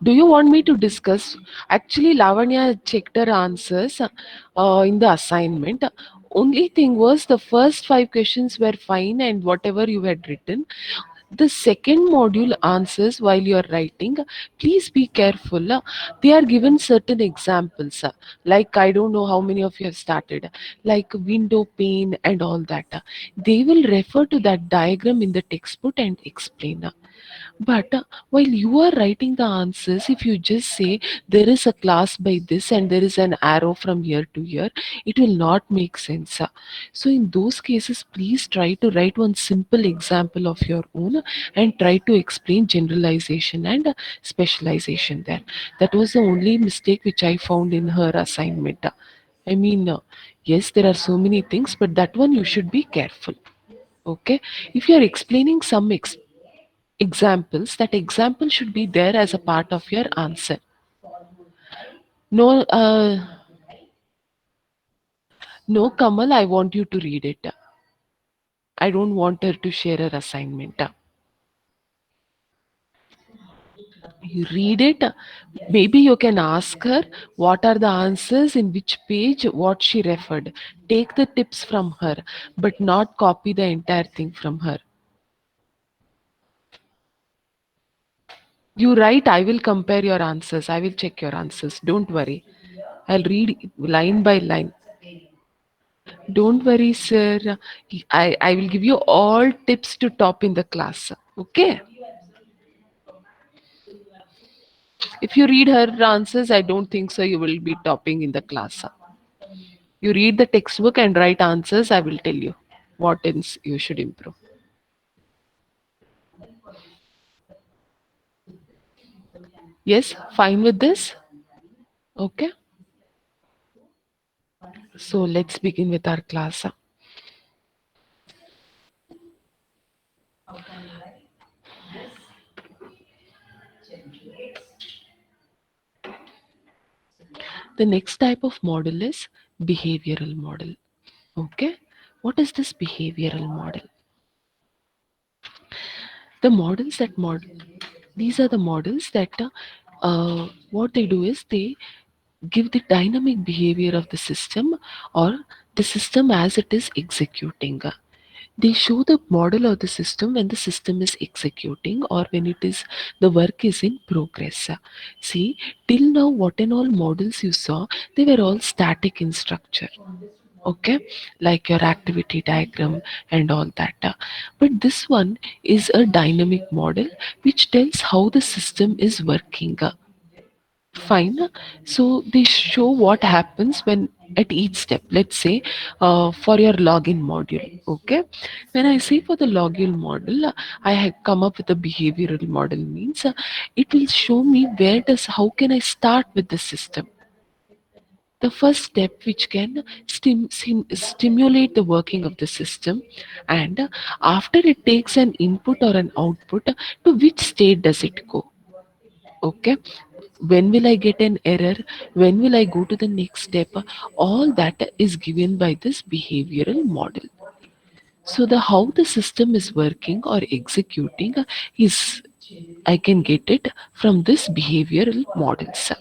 Do you want me to discuss? Actually, Lavanya checked her answers in the assignment. Only thing was the first five questions were fine and whatever you had written. The second module answers while you are writing, please be careful. They are given certain examples. Like, I don't know how many of you have started, like window pane and all that. They will refer to that diagram in the textbook and explain. But while you are writing the answers, if you just say there is a class by this and there is an arrow from here to here, it will not make sense. So, in those cases, please try to write one simple example of your own and try to explain generalization and specialization there. That was the only mistake which I found in her assignment. I mean, yes, there are so many things, but that one you should be careful. Okay, if you are explaining some examples, that example should be there as a part of your answer. No, no, Kamal, I want you to read it. I don't want her to share her assignment. You read it. Maybe you can ask her what are the answers in which page, what she referred. Take the tips from her, but not copy the entire thing from her. You write, I will compare your answers. I will check your answers. Don't worry. I'll read line by line. Don't worry, sir. I will give you all tips to top in the class. Okay? If you read her answers, I don't think so you will be topping in the class. You read the textbook and write answers, I will tell you what else you should improve. Yes, fine with this? Okay? So let's begin with our class. The next type of model is behavioral model. Okay? What is this behavioral model? The models that these are the models that what they do is they give the dynamic behavior of the system or the system as it is executing. They show the model of the system when the system is executing or when it is the work is in progress. See, till now what and all models you saw, they were all static in structure. Okay, like your activity diagram and all that. But this one is a dynamic model which tells how the system is working. Fine. So they show what happens when at each step. Let's say for your login module. Okay. When I say for the login model, I have come up with a behavioral model means it will show me how can I start with the system. The first step which can stimulate the working of the system, and after it takes an input or an output, to which state does it go? Okay, when will I get an error, when will I go to the next step? All that is given by this behavioral model. So the how the system is working or executing is, I can get it from this behavioral models.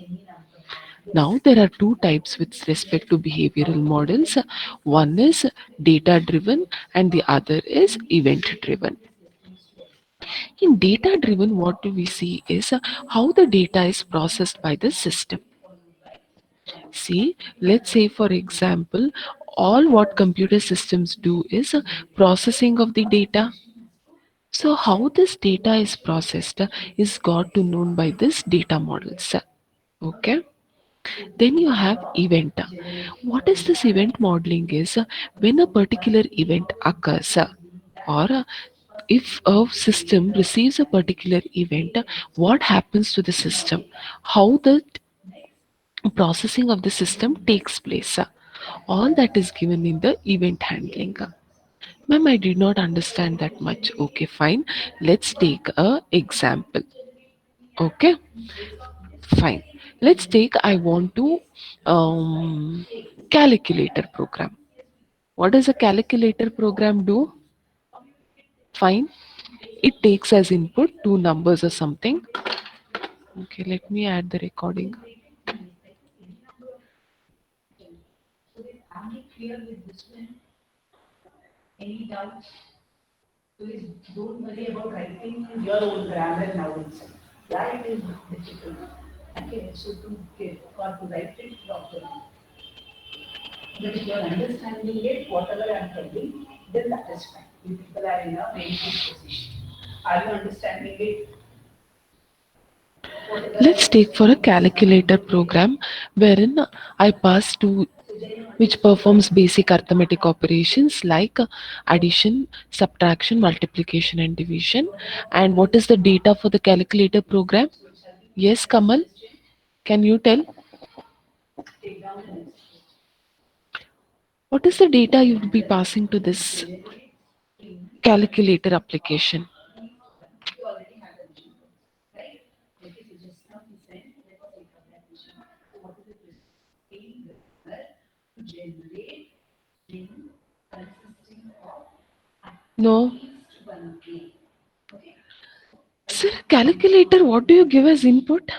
Now, there are two types with respect to behavioral models. One is data driven and the other is event driven. In data driven, what do we see is how the data is processed by the system. See, let's say for example, all what computer systems do is processing of the data. So how this data is processed is got to known by this data models. Okay. Then you have event. What is this event modeling is when a particular event occurs or if a system receives a particular event, what happens to the system? How the processing of the system takes place. All that is given in the event handling. Ma'am, I did not understand that much. Okay, fine. Let's take a example. Okay, fine. Let's take I want to calculator program. What does a calculator program do? Fine. It takes as input two numbers or something. Okay, let me add the recording. Let's take for a calculator program wherein I pass to which performs basic arithmetic operations like addition, subtraction, multiplication, and division. And what is the data for the calculator program? Yes, Kamal, can you tell? What is the data you will be passing to this calculator application? No. Sir, calculator, what do you give as input?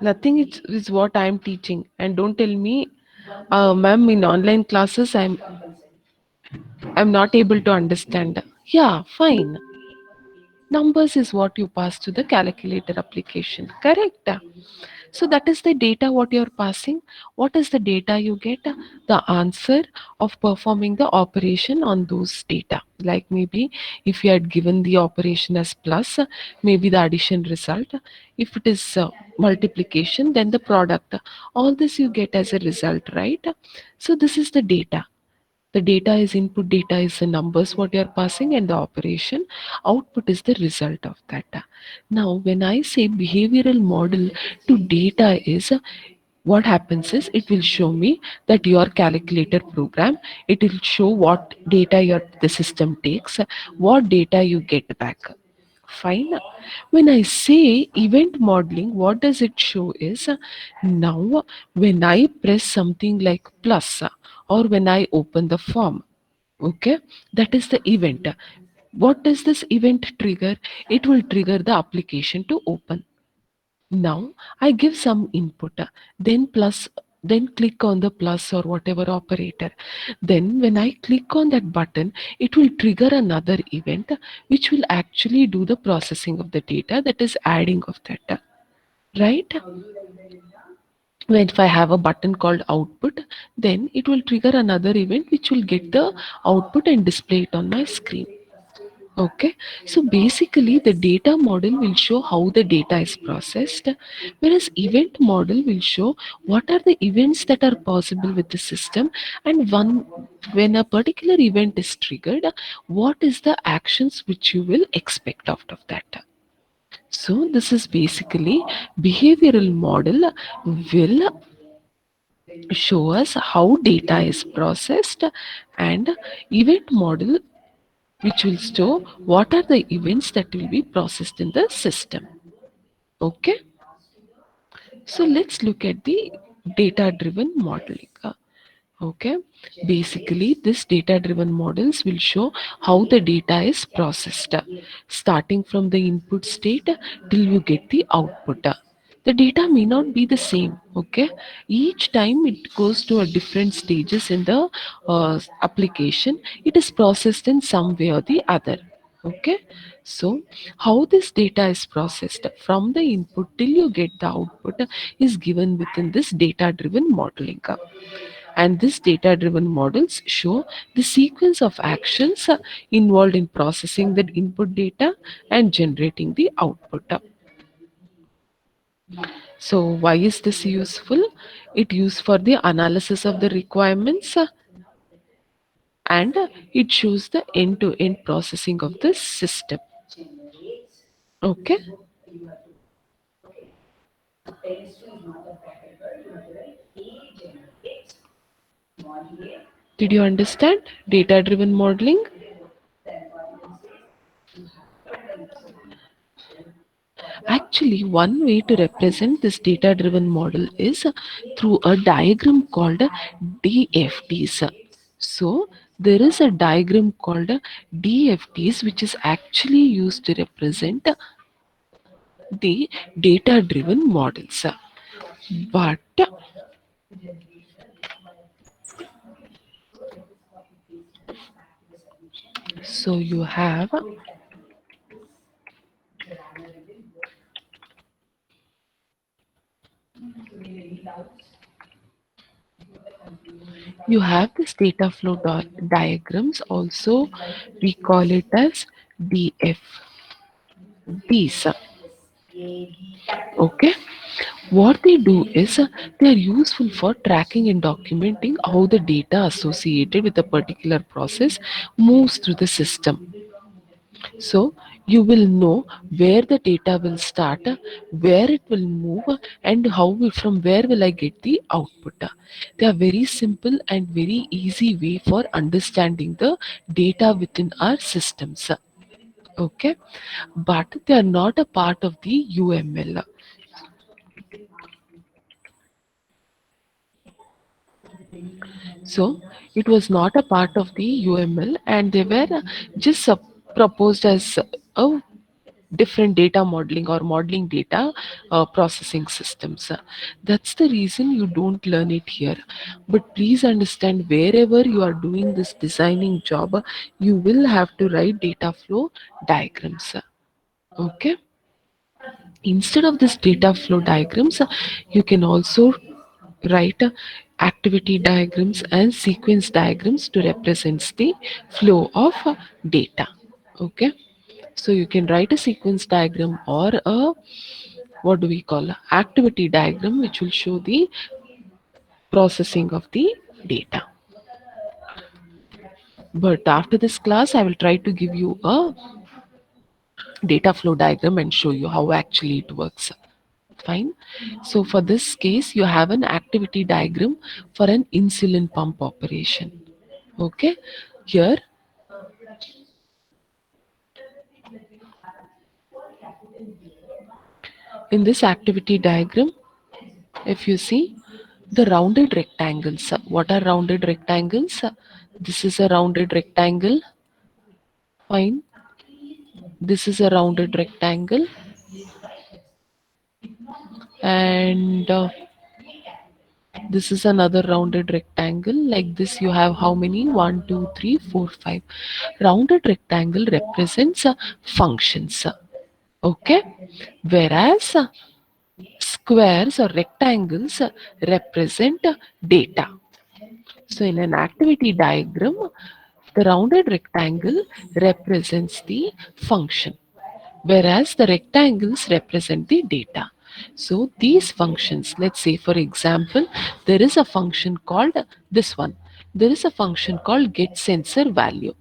Nothing is what I'm teaching. And don't tell me, ma'am, in online classes, I'm not able to understand. Yeah, fine. Numbers is what you pass to the calculator application. Correct. So that is the data what you're passing. What is the data you get? The answer of performing the operation on those data. Like maybe if you had given the operation as plus, maybe the addition result. If it is multiplication, then the product. All this you get as a result, right? So this is the data. The data is input, data is the numbers what you are passing, and the operation output is the result of that. Now when I say behavioral model to data is what happens is it will show me that your calculator program, it will show what data your the system takes, what data you get back. Fine. When I say event modeling, what does it show is now when I press something like plus or when I open the form, okay, that is the event. What does this event trigger? It will trigger the application to open. Now I give some input, then plus, then click on the plus or whatever operator. Then when I click on that button, it will trigger another event which will actually do the processing of the data, that is adding of data. Right? When if I have a button called output, then it will trigger another event which will get the output and display it on my screen. Okay, so basically the data model will show how the data is processed, whereas event model will show what are the events that are possible with the system, and one when a particular event is triggered, what is the actions which you will expect out of that. So this is basically behavioral model will show us how data is processed, and event model which will store what are the events that will be processed in the system. Okay, so let's look at the data driven modeling. Okay, basically this data driven models will show how the data is processed, starting from the input state till you get the output. The data may not be the same. Okay, each time it goes to a different stages in the application, it is processed in some way or the other. Okay, so how this data is processed from the input till you get the output is given within this data driven modeling. And these data driven models show the sequence of actions involved in processing the input data and generating the output. So why is this useful? It used for the analysis of the requirements, and it shows the end to end processing of the system. Okay, did you understand data driven modeling? Actually, one way to represent this data driven model is through a diagram called DFTs. So, there is a diagram called DFTs which is actually used to represent the data driven models. But so you have this data flow diagrams, also we call it as DF. These, okay, what they do is they are useful for tracking and documenting how the data associated with a particular process moves through the system. So you will know where the data will start, where it will move, and from where will I get the output. They are very simple and very easy way for understanding the data within our systems. Okay, but they are not a part of the UML. So it was not a part of the UML, and they were just proposed as a different data modeling or modeling data processing systems. That's the reason you don't learn it here. But please understand, wherever you are doing this designing job, you will have to write data flow diagrams. Okay. Instead of this data flow diagrams, you can also write activity diagrams and sequence diagrams to represent the flow of data. Okay, so you can write a sequence diagram or a, what do we call, activity diagram, which will show the processing of the data. But after this class I will try to give you a data flow diagram and show you how actually it works. Fine. So for this case, you have an activity diagram for an insulin pump operation. Okay. Here, in this activity diagram, if you see the rounded rectangles, what are rounded rectangles? This is a rounded rectangle. Fine. This is a rounded rectangle. And this is another rounded rectangle. Like this, you have how many? 1, 2, 3, 4, 5. Rounded rectangle represents functions. Okay. Whereas squares or rectangles represent data. So in an activity diagram, the rounded rectangle represents the function, whereas the rectangles represent the data. So these functions, let's say for example, there is a function called this one. There is a function called get sensor value.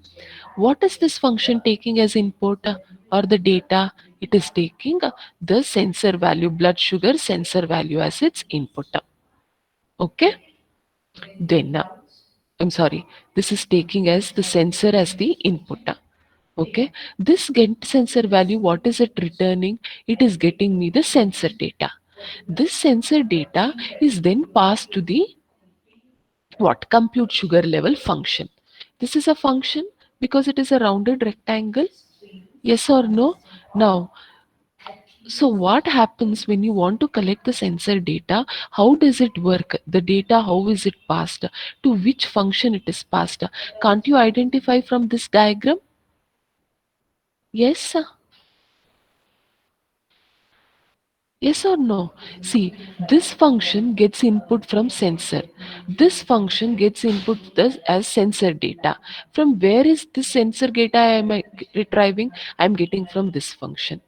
What is this function taking as input or the data? It is taking the sensor value, blood sugar sensor value as its input. Okay. Then I'm sorry, this is taking as the sensor as the input. Okay, this get sensor value, what is it returning? It is getting me the sensor data. This sensor data is then passed to the what? Compute sugar level function. This is a function because it is a rounded rectangle. Yes or no? Now, so what happens when you want to collect the sensor data? How does it work? The data, how is it passed? To which function it is passed? Can't you identify from this diagram? Yes? Yes or no? See, this function gets input from sensor. This function gets input as sensor data. From where is this sensor data I am retrieving? I am getting from this function.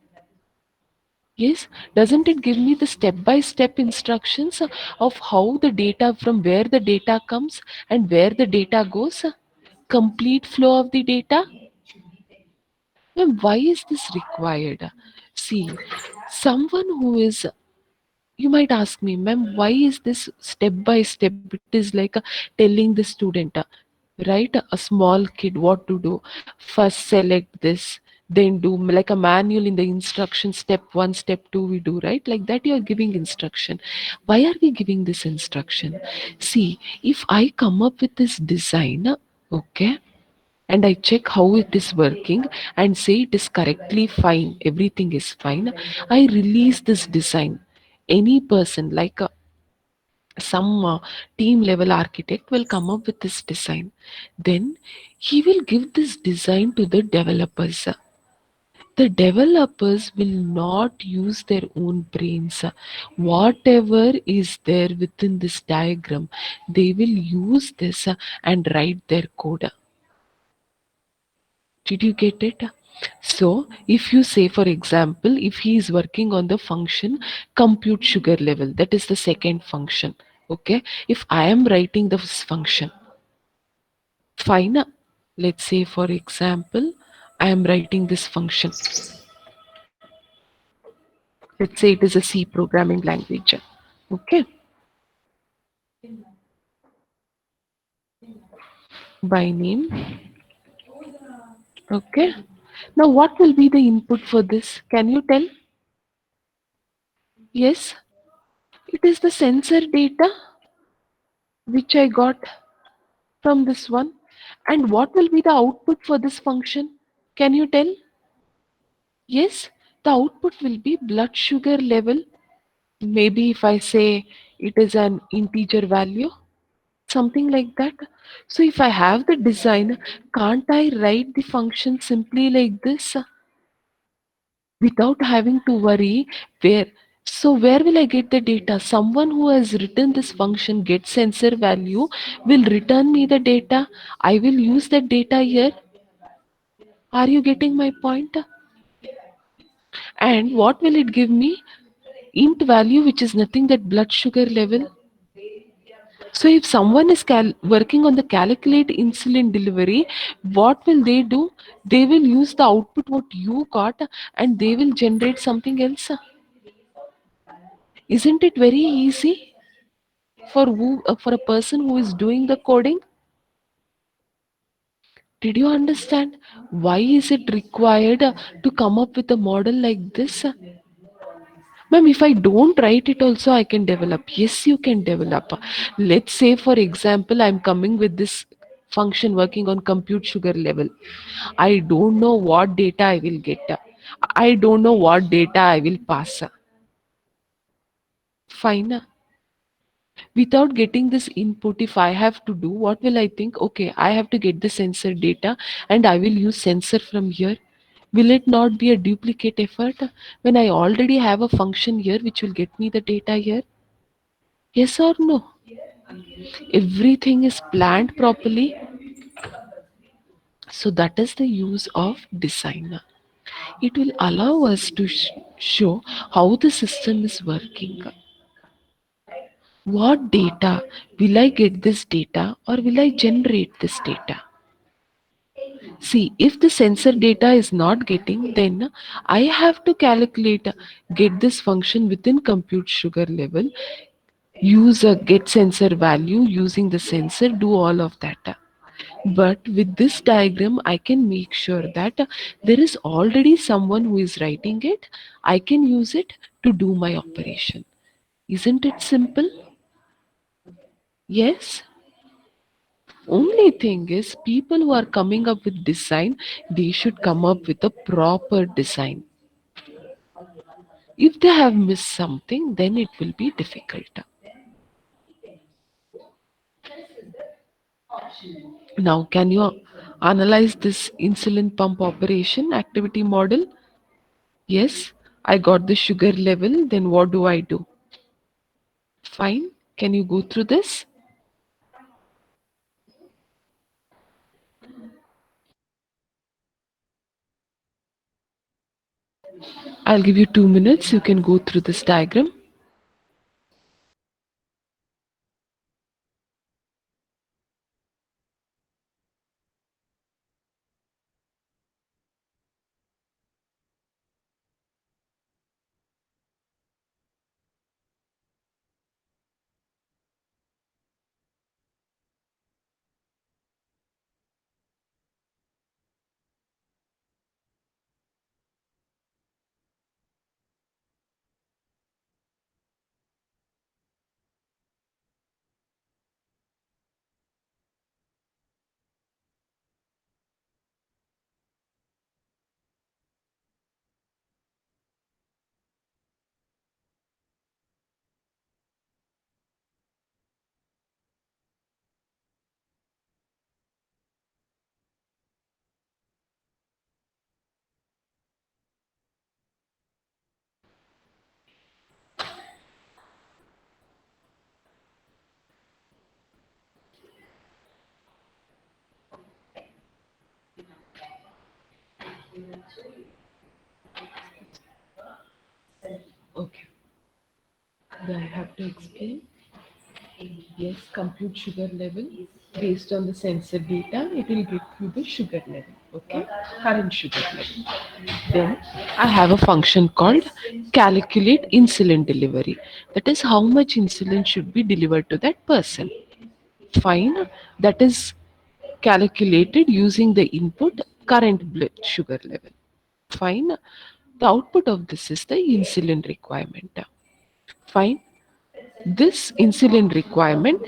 Yes, doesn't it give me the step-by-step instructions of how the data, from where the data comes and where the data goes? Complete flow of the data? Ma'am, why is this required? See, someone who is, you might ask me, ma'am, why is this step by step? It is like telling the student, right? A small kid what to do. First select this, then do like a manual in the instruction, step 1, step 2 we do, right? Like that you are giving instruction. Why are we giving this instruction? See, if I come up with this design, okay, and I check how it is working and say it is correctly fine, everything is fine, I release this design. Any person, like some team level architect, will come up with this design. Then he will give this design to the developers. The developers will not use their own brains. Whatever is there within this diagram, they will use this and write their code. Did you get it? So, if you say, for example, if he is working on the function compute sugar level, that is the second function. Okay, if I am writing this function, fine. Let's say, for example, I am writing this function. Let's say it is a C programming language. Okay, by name. Okay. Now, what will be the input for this? Can you tell? Yes, it is the sensor data which I got from this one. And what will be the output for this function? Can you tell? Yes, the output will be blood sugar level. Maybe if I say it is an integer value, something like that. So if I have the design, can't I write the function simply like this without having to worry where? So where will I get the data? Someone who has written this function get sensor value will return me the data. I will use that data here. Are you getting my point? And what will it give me? Int value, which is nothing that blood sugar level. So if someone is working on the calculate insulin delivery, what will they do? They will use the output what you got and they will generate something else. Isn't it very easy for a person who is doing the coding? Did you understand? Why is it required to come up with a model like this? Ma'am, if I don't write it also, I can develop. Yes, you can develop. Let's say, for example, I'm coming with this function working on compute sugar level. I don't know what data I will get. I don't know what data I will pass. Fine. Without getting this input, if I have to do, what will I think? Okay, I have to get the sensor data and I will use sensor from here. Will it not be a duplicate effort when I already have a function here which will get me the data here? Yes or no? Everything is planned properly. So that is the use of designer. It will allow us to show how the system is working. What data? Will I get this data or will I generate this data? See, if the sensor data is not getting, then I have to calculate, get this function within compute sugar level, use a get sensor value using the sensor, do all of that. But with this diagram, I can make sure that there is already someone who is writing it. I can use it to do my operation. Isn't it simple? Yes. Only thing is, people who are coming up with design, they should come up with a proper design. If they have missed something, then it will be difficult. Now, can you analyze this insulin pump operation activity model? Yes, I got the sugar level, then what do I do? Fine. Can you go through this? I'll give you 2 minutes. You can go through this diagram. Okay, I have to explain. Yes, compute sugar level based on the sensor data. It will give you the sugar level. Okay, current sugar level. Then I have a function called calculate insulin delivery. That is how much insulin should be delivered to that person. Fine. That is calculated using the input current blood sugar level. Fine. The output of this is the insulin requirement. Fine. This insulin requirement,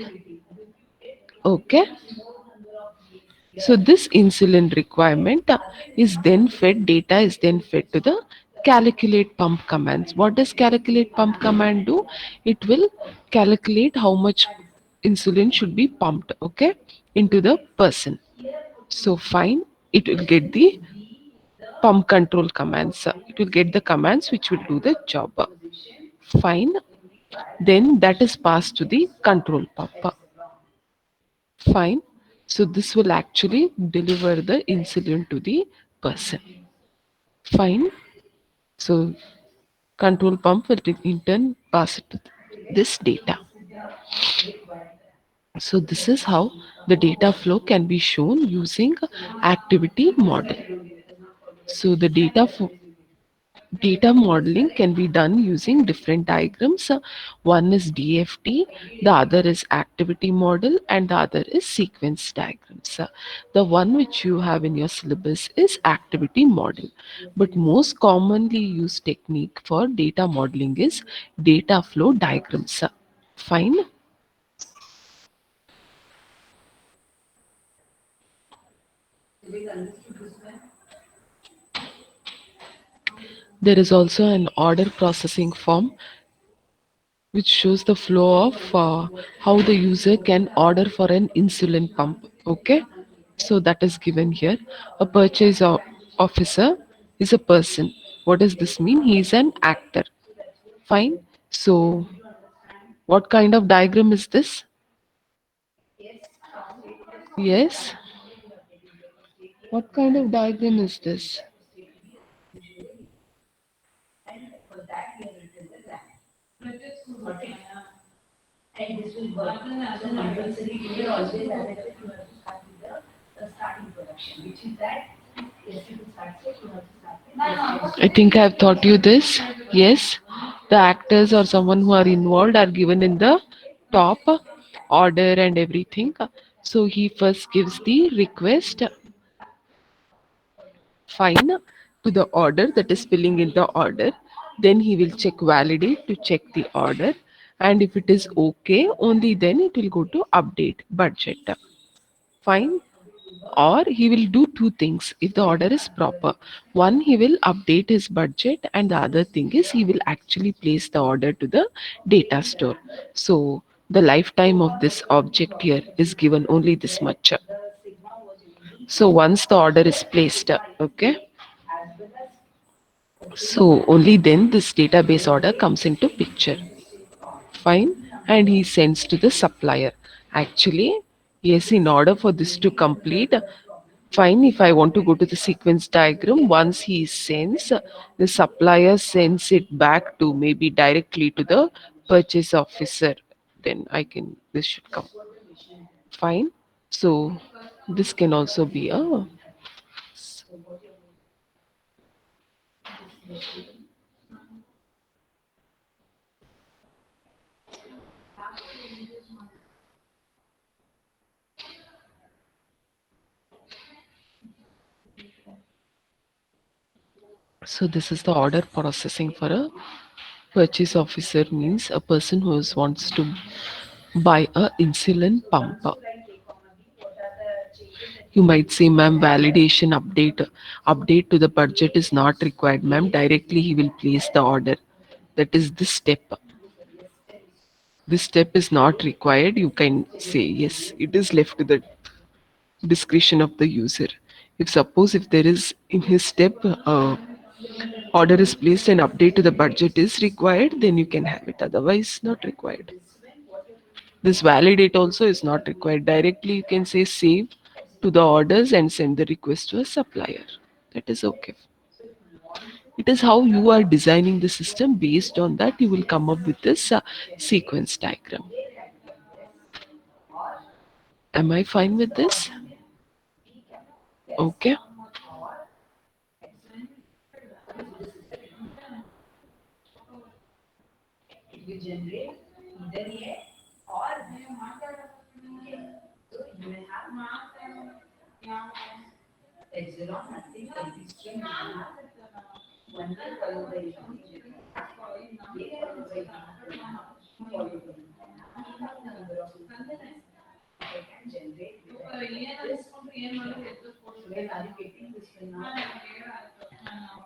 okay. So this insulin requirement is then fed, data is then fed to the calculate pump commands. What does calculate pump command do? It will calculate how much insulin should be pumped, okay, into the person. So fine, it will get the pump control commands. It will get the commands which will do the job. Fine. Then that is passed to the control pump. Fine. So this will actually deliver the insulin to the person. Fine. So control pump will in turn pass it to this data. So this is how the data flow can be shown using activity model. So the data modeling can be done using different diagrams. One is DFT, the other is activity model, and the other is sequence diagrams. The one which you have in your syllabus is activity model, but most commonly used technique for data modeling is data flow diagrams. Fine. There is also an order processing form which shows the flow of how the user can order for an insulin pump. Okay, so that is given here. A officer is a person. What does this mean? He is an actor. Fine. So what kind of diagram is this? Yes, what kind of diagram is this? I think I've taught you this. Yes, the actors or someone who are involved are given in the top order and everything. So he first gives the request, fine, to the order, that is filling in the order. Then he will check validate to check the order. And if it is okay, only then it will go to update budget. Fine. Or he will do two things if the order is proper. One, he will update his budget, and the other thing is he will actually place the order to the data store. So the lifetime of this object here is given only this much. So once the order is placed, okay, so only then this database order comes into picture. Fine. And he sends to the supplier. Actually, yes, in order for this to complete, fine, if I want to go to the sequence diagram, once he sends, the supplier sends it back to maybe directly to the purchase officer. Then this should come. Fine. So this can also be a, so this is the order processing for a purchase officer, means a person who wants to buy a insulin pump. You might say, ma'am, validation update to the budget is not required, ma'am. Directly he will place the order. That is this step. This step is not required. You can say yes. It is left to the discretion of the user. If suppose if there is in his step order is placed and update to the budget is required, then you can have it. Otherwise, not required. This validate also is not required. Directly you can say save to the orders and send the request to a supplier. That is okay. It is how you are designing the system. Based on that, you will come up with this sequence diagram. Am I fine with this? Okay.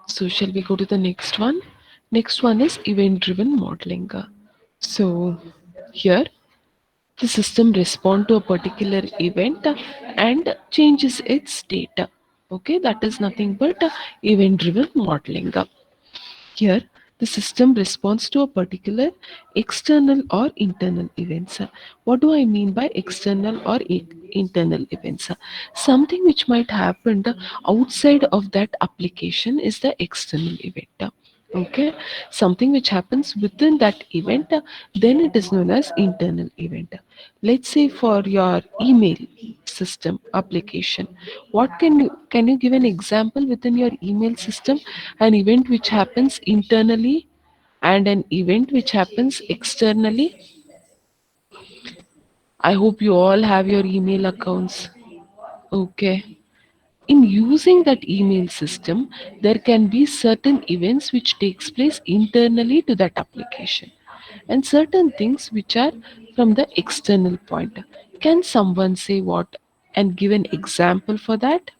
So shall we go to the next one? Next one is event driven modeling. So here the system respond to a particular event and changes its state. Okay, that is nothing but event driven modeling. Here, the system responds to a particular external or internal events. What do I mean by external or internal events? Something which might happen outside of that application is the external event. Okay, something which happens within that event, then it is known as internal event. Let's say for your email system application, what can you give an example within your email system, an event which happens internally and an event which happens externally? I hope you all have your email accounts. Okay. In using that email system, there can be certain events which takes place internally to that application and certain things which are from the external point. Can someone say what and give an example for that?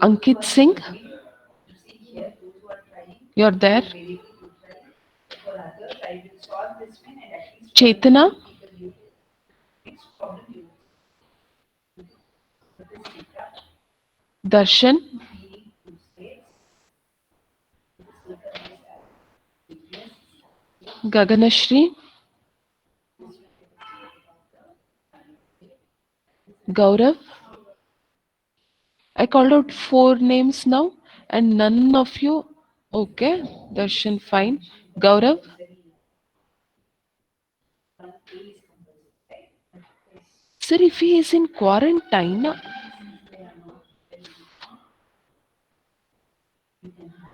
Ankit Singh, you're there? Chetana, Darshan, Gaganashri, Gaurav. I called out four names now and none of you. Okay, Darshan, fine. Gaurav, sir, if he is in quarantine,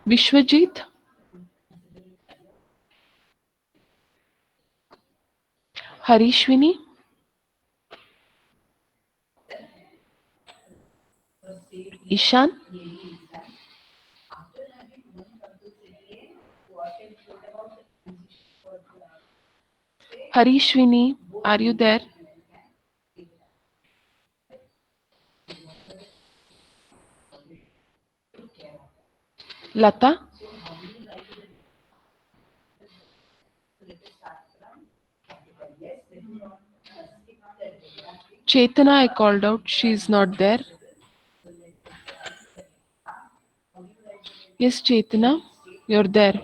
Vishwajit, Harishwini, Ishan, Harishwini, are you there? Lata, Chetana, I called out, she is not there. Yes, Chetana, you're there.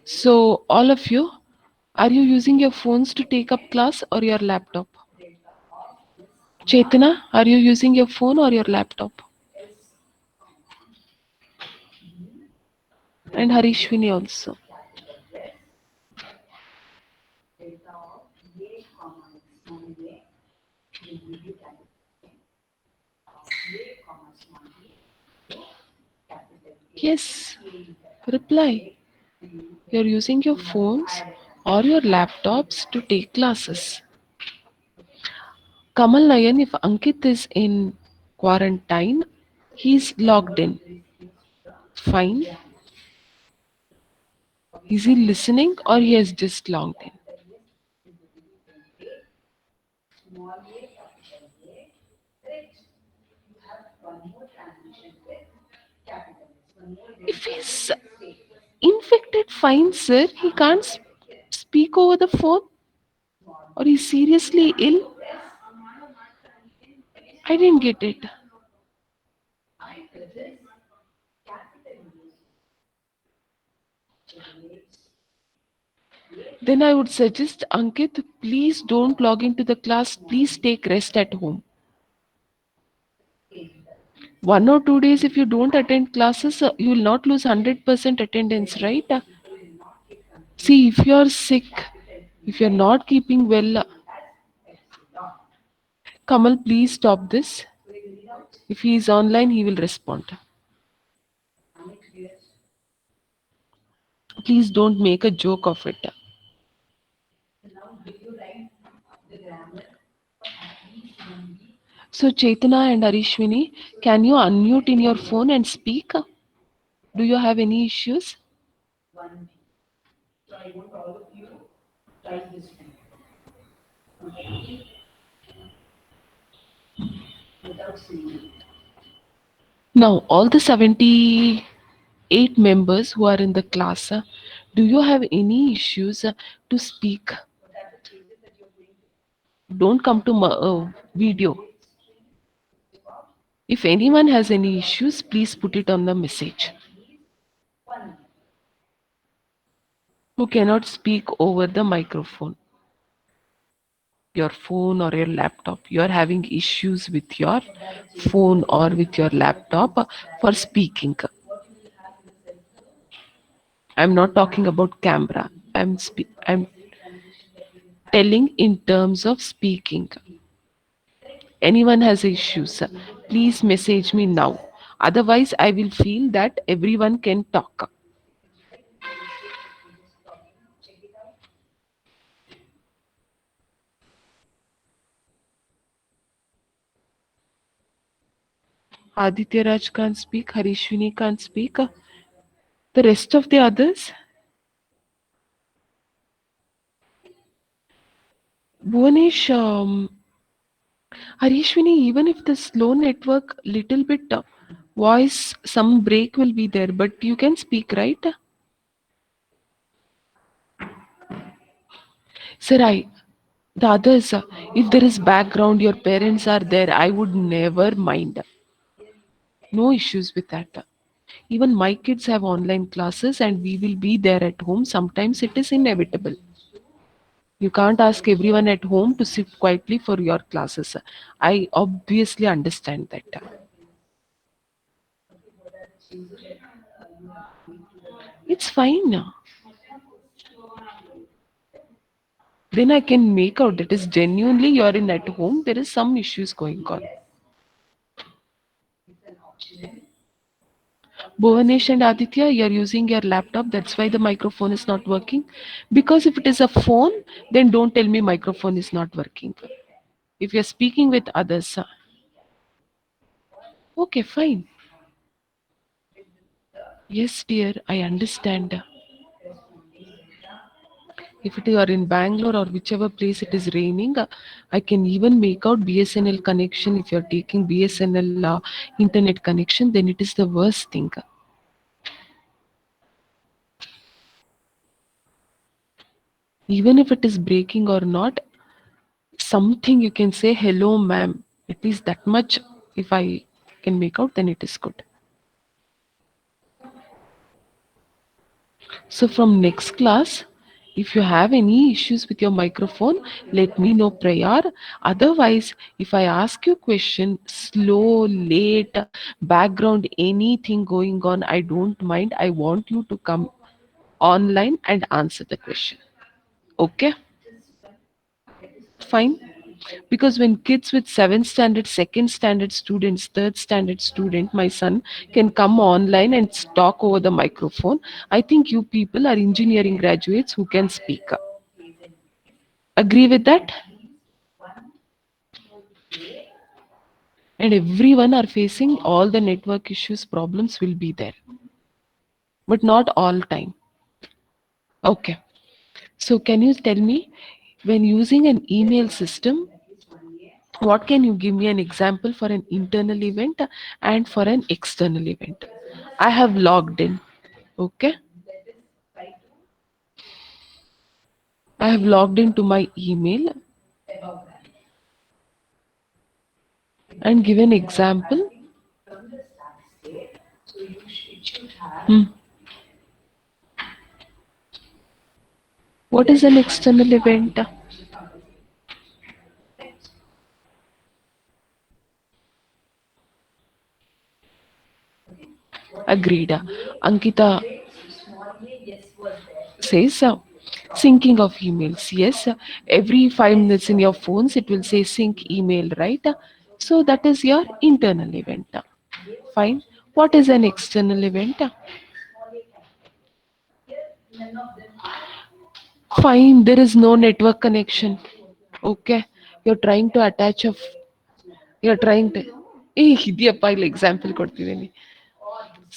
So, all of you, are you using your phones to take up class or your laptop? Chetana, are you using your phone or your laptop? And Harishwini also. Yes, reply. You're using your phones or your laptops to take classes. Kamal Nayan, if Ankit is in quarantine, he's logged in. Fine. Is he listening or he has just logged in? If he's infected, fine, sir. He can't speak over the phone or he's seriously ill. I didn't get it. Then I would suggest, Ankit, please don't log into the class. Please take rest at home. 1 or 2 days, if you don't attend classes, you will not lose 100% attendance, right? See, if you're sick, if you're not keeping well, Kamal, please stop this. If he is online, he will respond. Please don't make a joke of it. So, Chaitana and Arishwini, can you unmute in your phone and speak? Do you have any issues? Now, all the 78 members who are in the class, do you have any issues to speak? Don't come to video. If anyone has any issues, please put it on the message. Who cannot speak over the microphone, your phone or your laptop? You are having issues with your phone or with your laptop for speaking. I'm not talking about camera. I'm telling in terms of speaking. Anyone has issues, please message me now. Otherwise, I will feel that everyone can talk. Aditya Raj can't speak, Harishwini can't speak. The rest of the others, Bhuvanesh, Harishwini, even if the slow network, little bit voice, some break will be there, but you can speak, right? Sir, the others, if there is background, your parents are there, I would never mind. No issues with that. Even my kids have online classes and we will be there at home. Sometimes it is inevitable. You can't ask everyone at home to sit quietly for your classes. I obviously understand that. It's fine now. Then I can make out that is genuinely you're in at home. There is some issues going on. Bhuvanesh and Aditya, you're using your laptop. That's why the microphone is not working. Because if it is a phone, then don't tell me microphone is not working. If you're speaking with others, okay, fine. Yes, dear, I understand. If it are in Bangalore or whichever place it is raining, I can even make out BSNL connection. If you're taking BSNL internet connection, then it is the worst thing. Even if it is breaking or not, something you can say, hello, ma'am. At least that much, if I can make out, then it is good. So from next class, if you have any issues with your microphone, let me know prior. Otherwise, if I ask you question, slow, late, background, anything going on, I don't mind. I want you to come online and answer the question. Okay? Fine. Because when kids with 7th standard, 2nd standard students, 3rd standard student, my son, can come online and talk over the microphone, I think you people are engineering graduates who can speak. Agree with that? And everyone are facing all the network issues, problems will be there, but not all time. Okay. So can you tell me, when using an email system, what can you give me an example for an internal event and for an external event? I have logged in. Okay. I have logged into my email and given example. Hmm. What is an external event? Agreed. Ankita says syncing of emails. Yes, every 5 minutes in your phones it will say sync email, right? So that is your internal event. Fine. What is an external event? Fine, there is no network connection. Okay, you're trying to attach a. You're trying to. ಇದೆಯಪ್ಪ ಇಲ್ಲಿ example ಕೊಡ್ತಿದ್ದೀನಿ.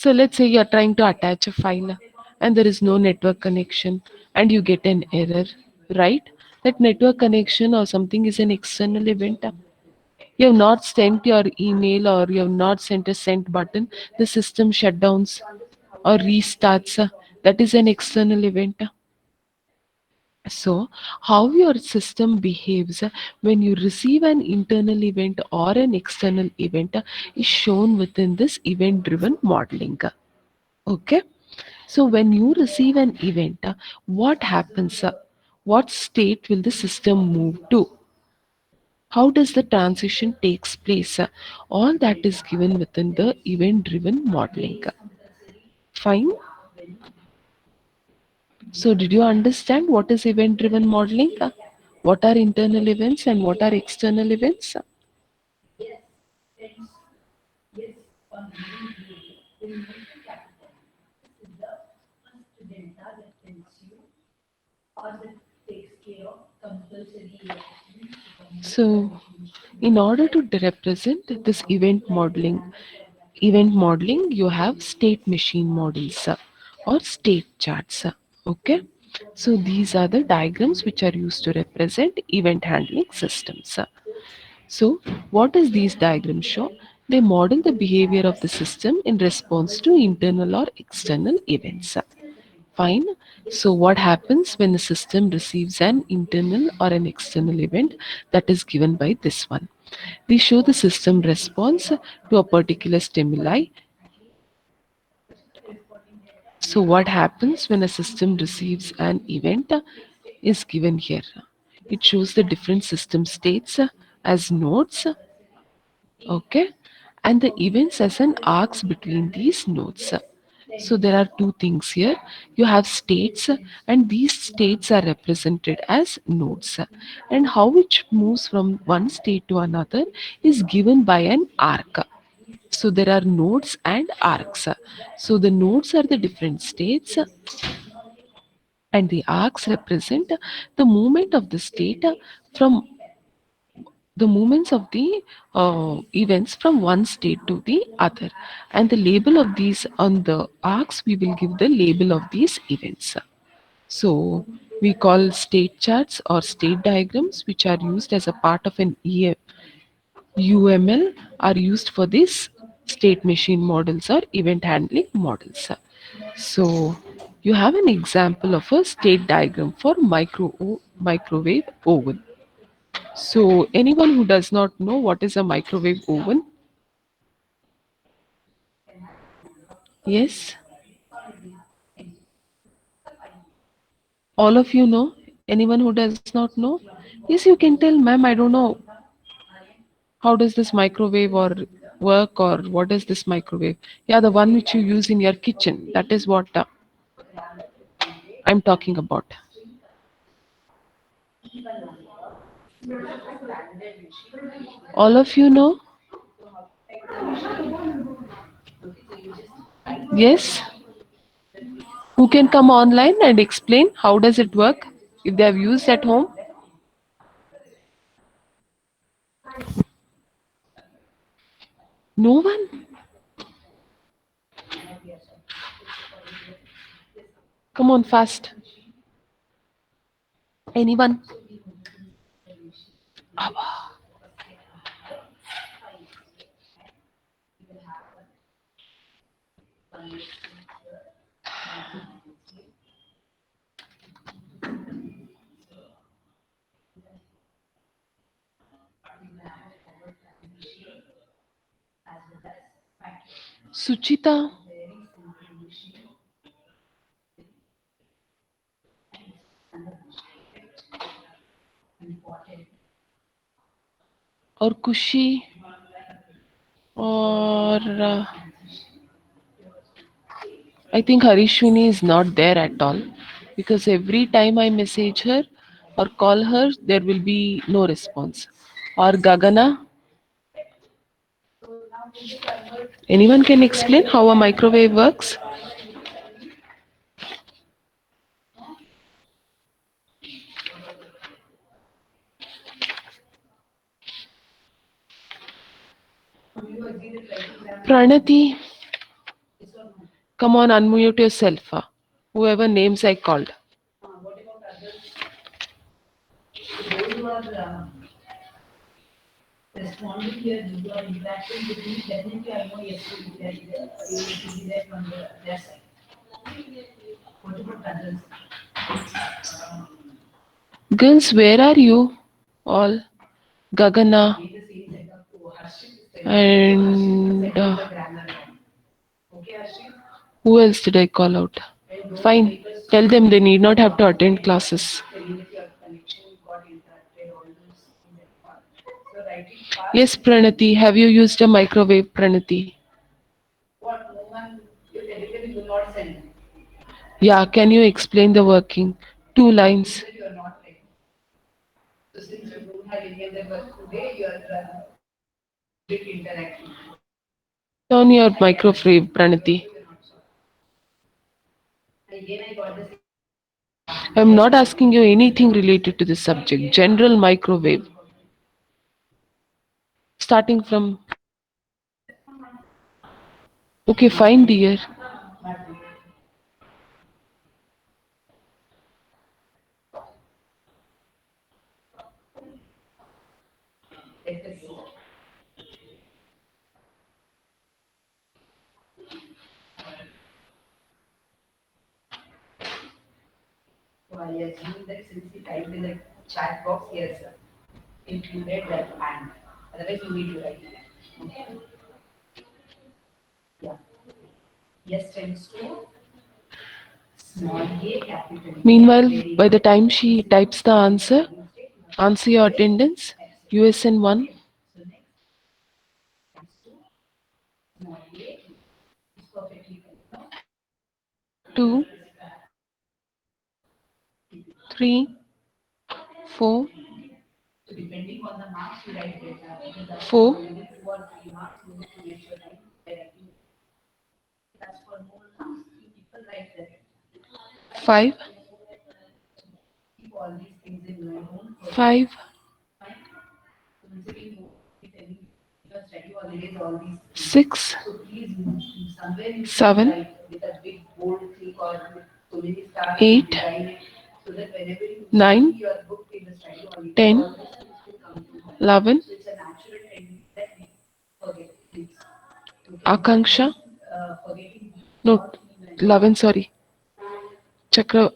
So let's say you're trying to attach a file and there is no network connection and you get an error, right? That network connection or something is an external event. You have not sent your email or you have not sent a send button, the system shutdowns or restarts. That is an external event. So, how your system behaves when you receive an internal event or an external event is shown within this event driven modeling. Okay. So, when you receive an event, what happens? What state will the system move to? How does the transition takes place? All that is given within the event driven modeling. Fine. So, did you understand what is event driven modeling? What are internal events and what are external events? So, in order to represent this event modeling, you have state machine models or state charts. Okay. So, these are the diagrams which are used to represent event handling systems. So, what does these diagrams show? They model the behavior of the system in response to internal or external events. Fine. So, what happens when the system receives an internal or an external event that is given by this one? They show the system response to a particular stimuli. So, what happens when a system receives an event is given here. It shows the different system states as nodes. Okay, and the events as an arcs between these nodes. So there are two things here. You have states and these states are represented as nodes, and how it moves from one state to another is given by an arc. So there are nodes and arcs. So the nodes are the different states and the arcs represent the movement of the state from the movements of the events from one state to the other, and the label of these on the arcs we will give the label of these events. So we call state charts or state diagrams which are used as a part of an UML are used for this state machine models or event handling models. So you have an example of a state diagram for microwave oven. So, anyone who does not know what is a microwave oven? Yes, all of you know. Anyone who does not know? Yes, you can tell, ma'am. I don't know how does this microwave or work or what is this microwave? Yeah, the one which you use in your kitchen. That is what I'm talking about. All of you know? Yes. Who can come online and explain how does it work if they have used at home? No one. Come on, fast. Anyone? Suchita. और खुशी और I think Harishwini is not there at all because every time I message her or call her, there will be no response. Or Gagana, anyone can explain how a microwave works? Pranati, come on, unmute yourself. Whoever names I called. Girls, where are you? All Gagana and who else did I call out? Fine. Tell them they need not have to attend classes. Yes, Pranati. Have you used a microwave, Pranati? Yeah, can you explain the working? Two lines. Switch on your microwave, Pranati. I'm not asking you anything related to the subject. General microwave. Starting from. Okay, fine, dear. Meanwhile, by the time she types the answer your attendance, USN 1, 2, 3, 4, 4, 5, 5, 6, 7, 8, 9, 10, 11, Akanksha, no, 11, sorry, Chakra,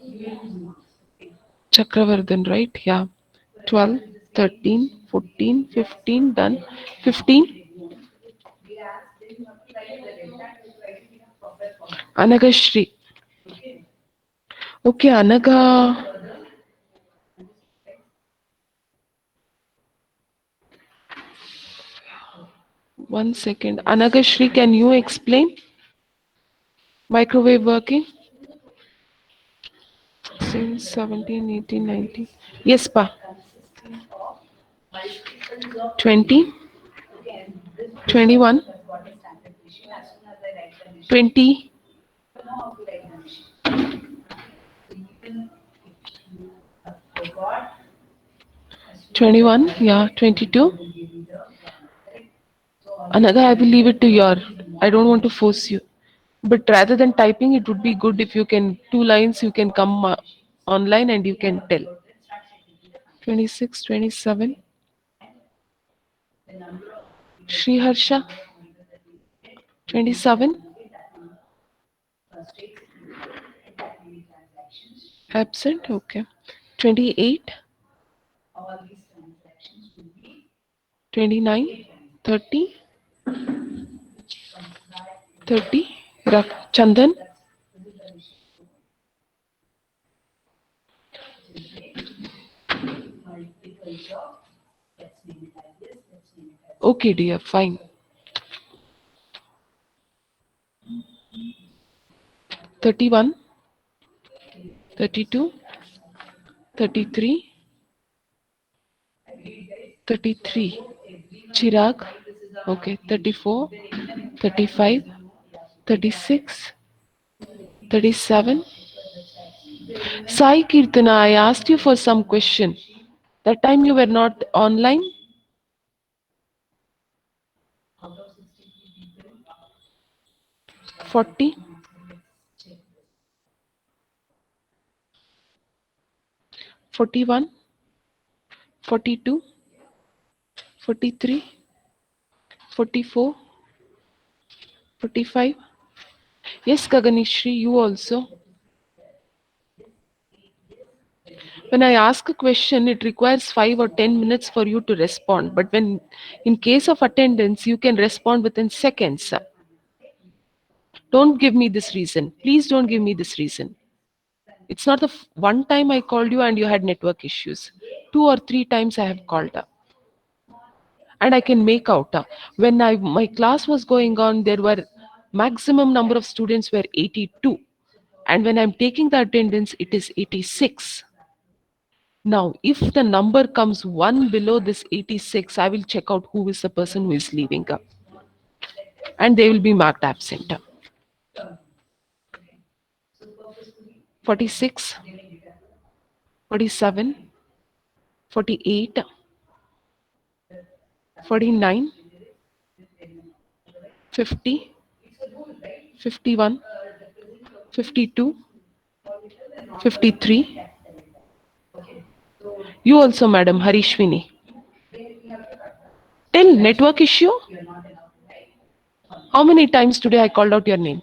Chakravardhan, right? Yeah. 12, 13, 14, 15, done. 15, Anagashri. Okay, Anaga. 1 second. Anagashri, can you explain microwave working? Since 17, 18, 19. Yes, Pa. 20, 21, 20, 21, yeah, 22. Anaga, I will leave it to your. I don't want to force you. But rather than typing, it would be good if you can, two lines, you can come online and you can tell. 26, 27. Sri Harsha, 27. Absent, okay. 28, 29, 30, 30. Chandan, Okay, dear, fine. 31, 32, 33, 33. Chirag, okay, 34, 35, 36, 37. Sai Kirtana, I asked you for some question. That time you were not online. 40, 41, 42, 43, 44, 45. Yes, Gaganishri, you also. When I ask a question, it requires 5 or 10 minutes for you to respond. But when, in case of attendance, you can respond within seconds. Don't give me this reason. Please don't give me this reason. It's not the one time I called you and you had network issues. 2 or 3 times I have called up. And I can make out. When my class was going on, there were maximum number of students were 82. And when I'm taking the attendance, it is 86. Now, if the number comes one below this 86, I will check out who is the person who is leaving. And they will be marked absent. 46, 47, 48, 49, 50, 51, 52, 53. You also, Madam Harishwini. Tell network issue. How many times today I called out your name?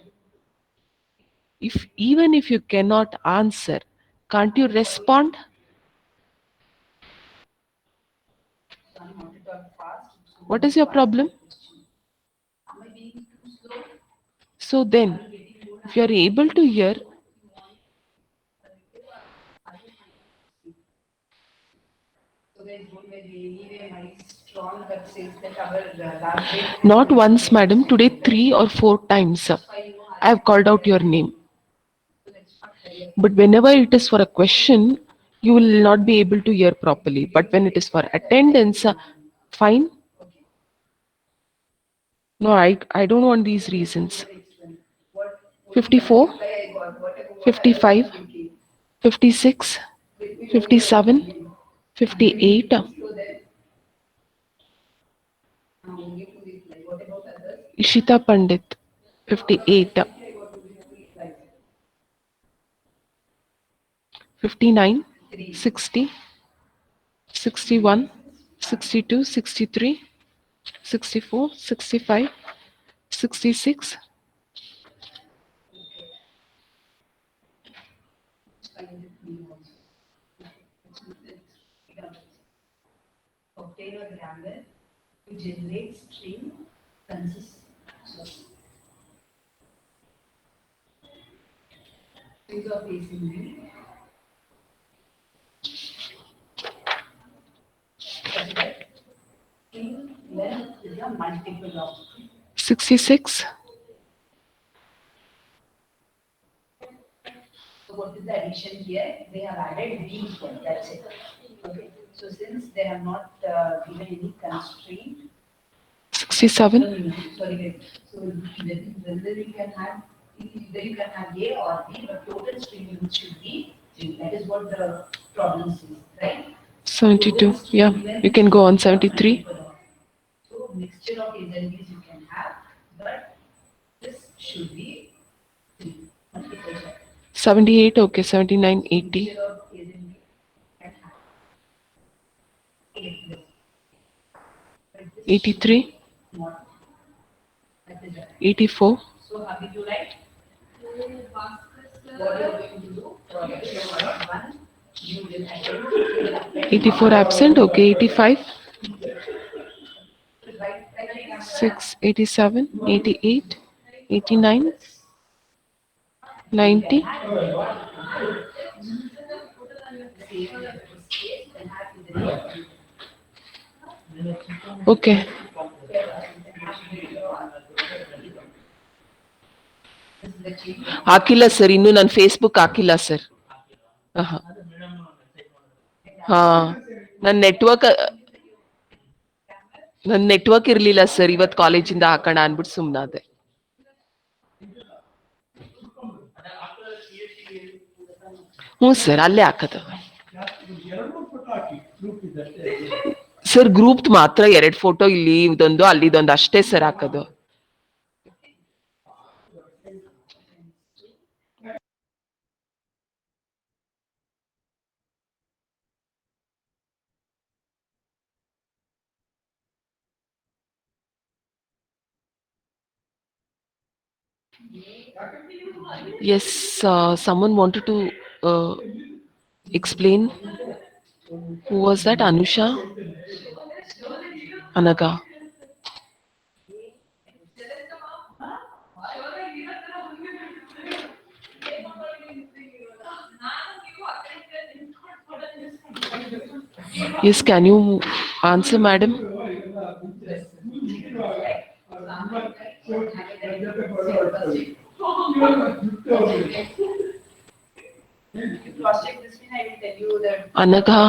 If even if you cannot answer, can't you respond? What is your problem? So then, if you are able to hear, not once, madam, today 3 or 4 times I have called out your name. But whenever it is for a question, you will not be able to hear properly. But when it is for attendance, fine. No, I don't want these reasons. 54, 55, 56, 57, 58. Ishita Pandit, 58, 59, 60, 61, 62, 63, 64, 65, 66. Sixty-six, sixty-seven, 72. Yeah, you can go on 73. 78, okay, 79, 80, 83, 84, 84 absent, okay, 85, 6, 87, 88, 89, 90. Okay. ಹಾಕಿಲ್ಲ sir, ಇನ್ನು ನನ್ನ Facebook ಹಾಕಿಲ್ಲ sir. ಆಹಾ. ಹಾ, ನನ್ನ network ನನ್ನ network ಇರ್ಲಿಲ್ಲ sir, ಇವತ್ತು ಕಾಲೇಜಿಂದ ಹಾಕೋಣ ಅನ್ಬಿಟ್ಟು ಸುಮ್ಮನಾದೆ. ಹ್ಞೂ ಸರ್, ಅಲ್ಲೇ ಹಾಕದು ಸರ್. ಗ್ರೂಪ್ ಮಾತ್ರ 2 ಫೋಟೋ, ಇಲ್ಲಿ ಇದೊಂದು ಅಲ್ಲಿದೊಂದು ಅಷ್ಟೇ ಸರ್ ಹಾಕೋದು. Yes, someone wanted to explain. Who was that? Anusha? Anaga? Yes, can you answer, madam? Anaga?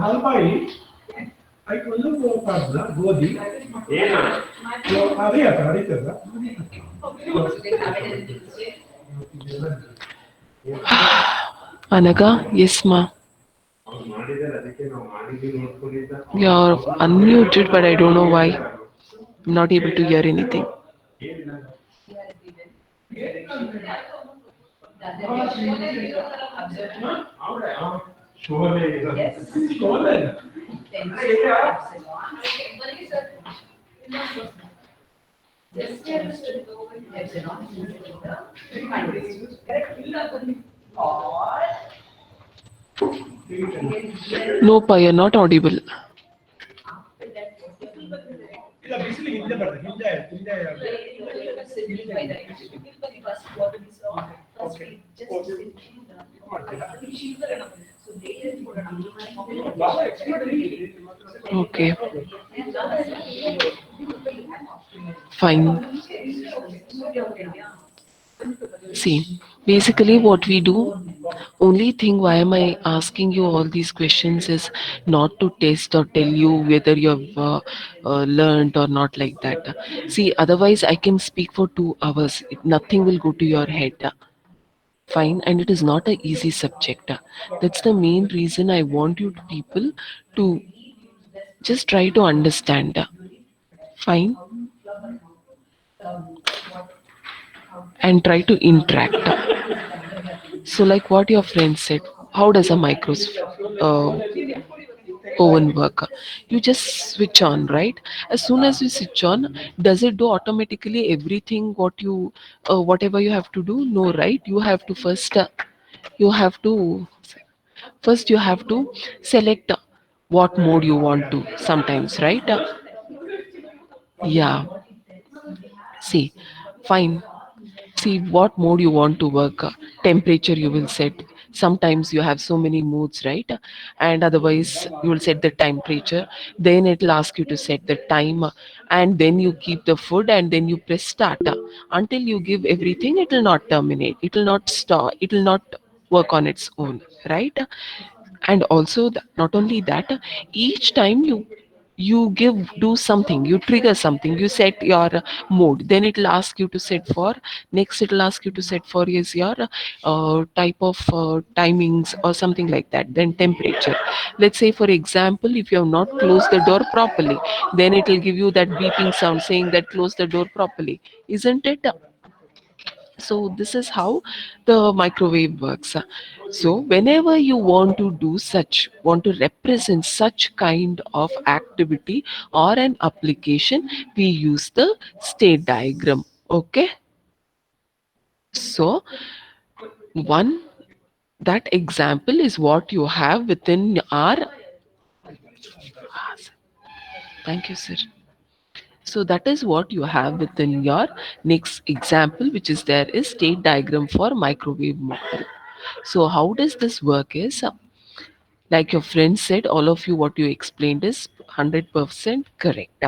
ಹಲ್ಪಾಯಿ ಐದು ಗೋಧಿ ಅದೇ ಅಡಿತದ Anaga? Yes, ma. You're unmuted, but I don't know why. I'm not able to hear anything. No, pa, you're not audible. ಇಲ್ಲ ಬಿಸಿಲಿಗೆ ಹಿಂದೆ ಬರ್ತದೆ, ಹಿಂದೆ Okay, fine. See, basically, what we do, only thing why am I asking you all these questions is not to test or tell you whether you've learned or not, like that. See, otherwise, I can speak for 2 hours. Nothing will go to your head. Fine, and it is not a easy subject. That's the main reason I want you to people to just try to understand. Fine, and try to interact. So, like what your friend said, how does a uh, oven work? You just switch on, right? As soon as you switch on, does it do automatically everything whatever you have to do? No, right? You have to first you have to select what mode you want to. Sometimes, right? Yeah. See, fine. See what mode you want to work. Temperature you will set. Sometimes you have so many modes, right? And otherwise you will set the temperature. Then it will ask you to set the time, and then you keep the food, and then you press start. Until you give everything, it will not terminate. It will not stop. It will not work on its own, right? And also not only that, each time you do something, you trigger something, you set your mode, then it will ask you to set for next, it will ask you to set for is your type of timings or something like that. Then temperature, let's say for example, if you have not closed the door properly, then it will give you that beeping sound saying that close the door properly, isn't it? So this is how the microwave works. So whenever you want to represent such kind of activity or an application, we use the state diagram. Okay. So one that example is what you have within our. Thank you, sir. So that is what you have within your next example, which is there is state diagram for microwave model. So how does this work is, like your friend said, all of you what you explained is 100% correct.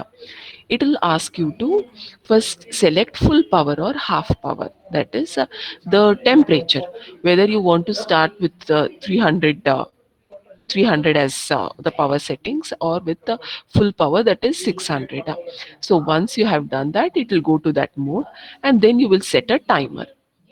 It will ask you to first select full power or half power. That is the temperature, whether you want to start with 300 as the power settings, or with the full power, that is 600. So once you have done that, it will go to that mode, and then you will set a timer.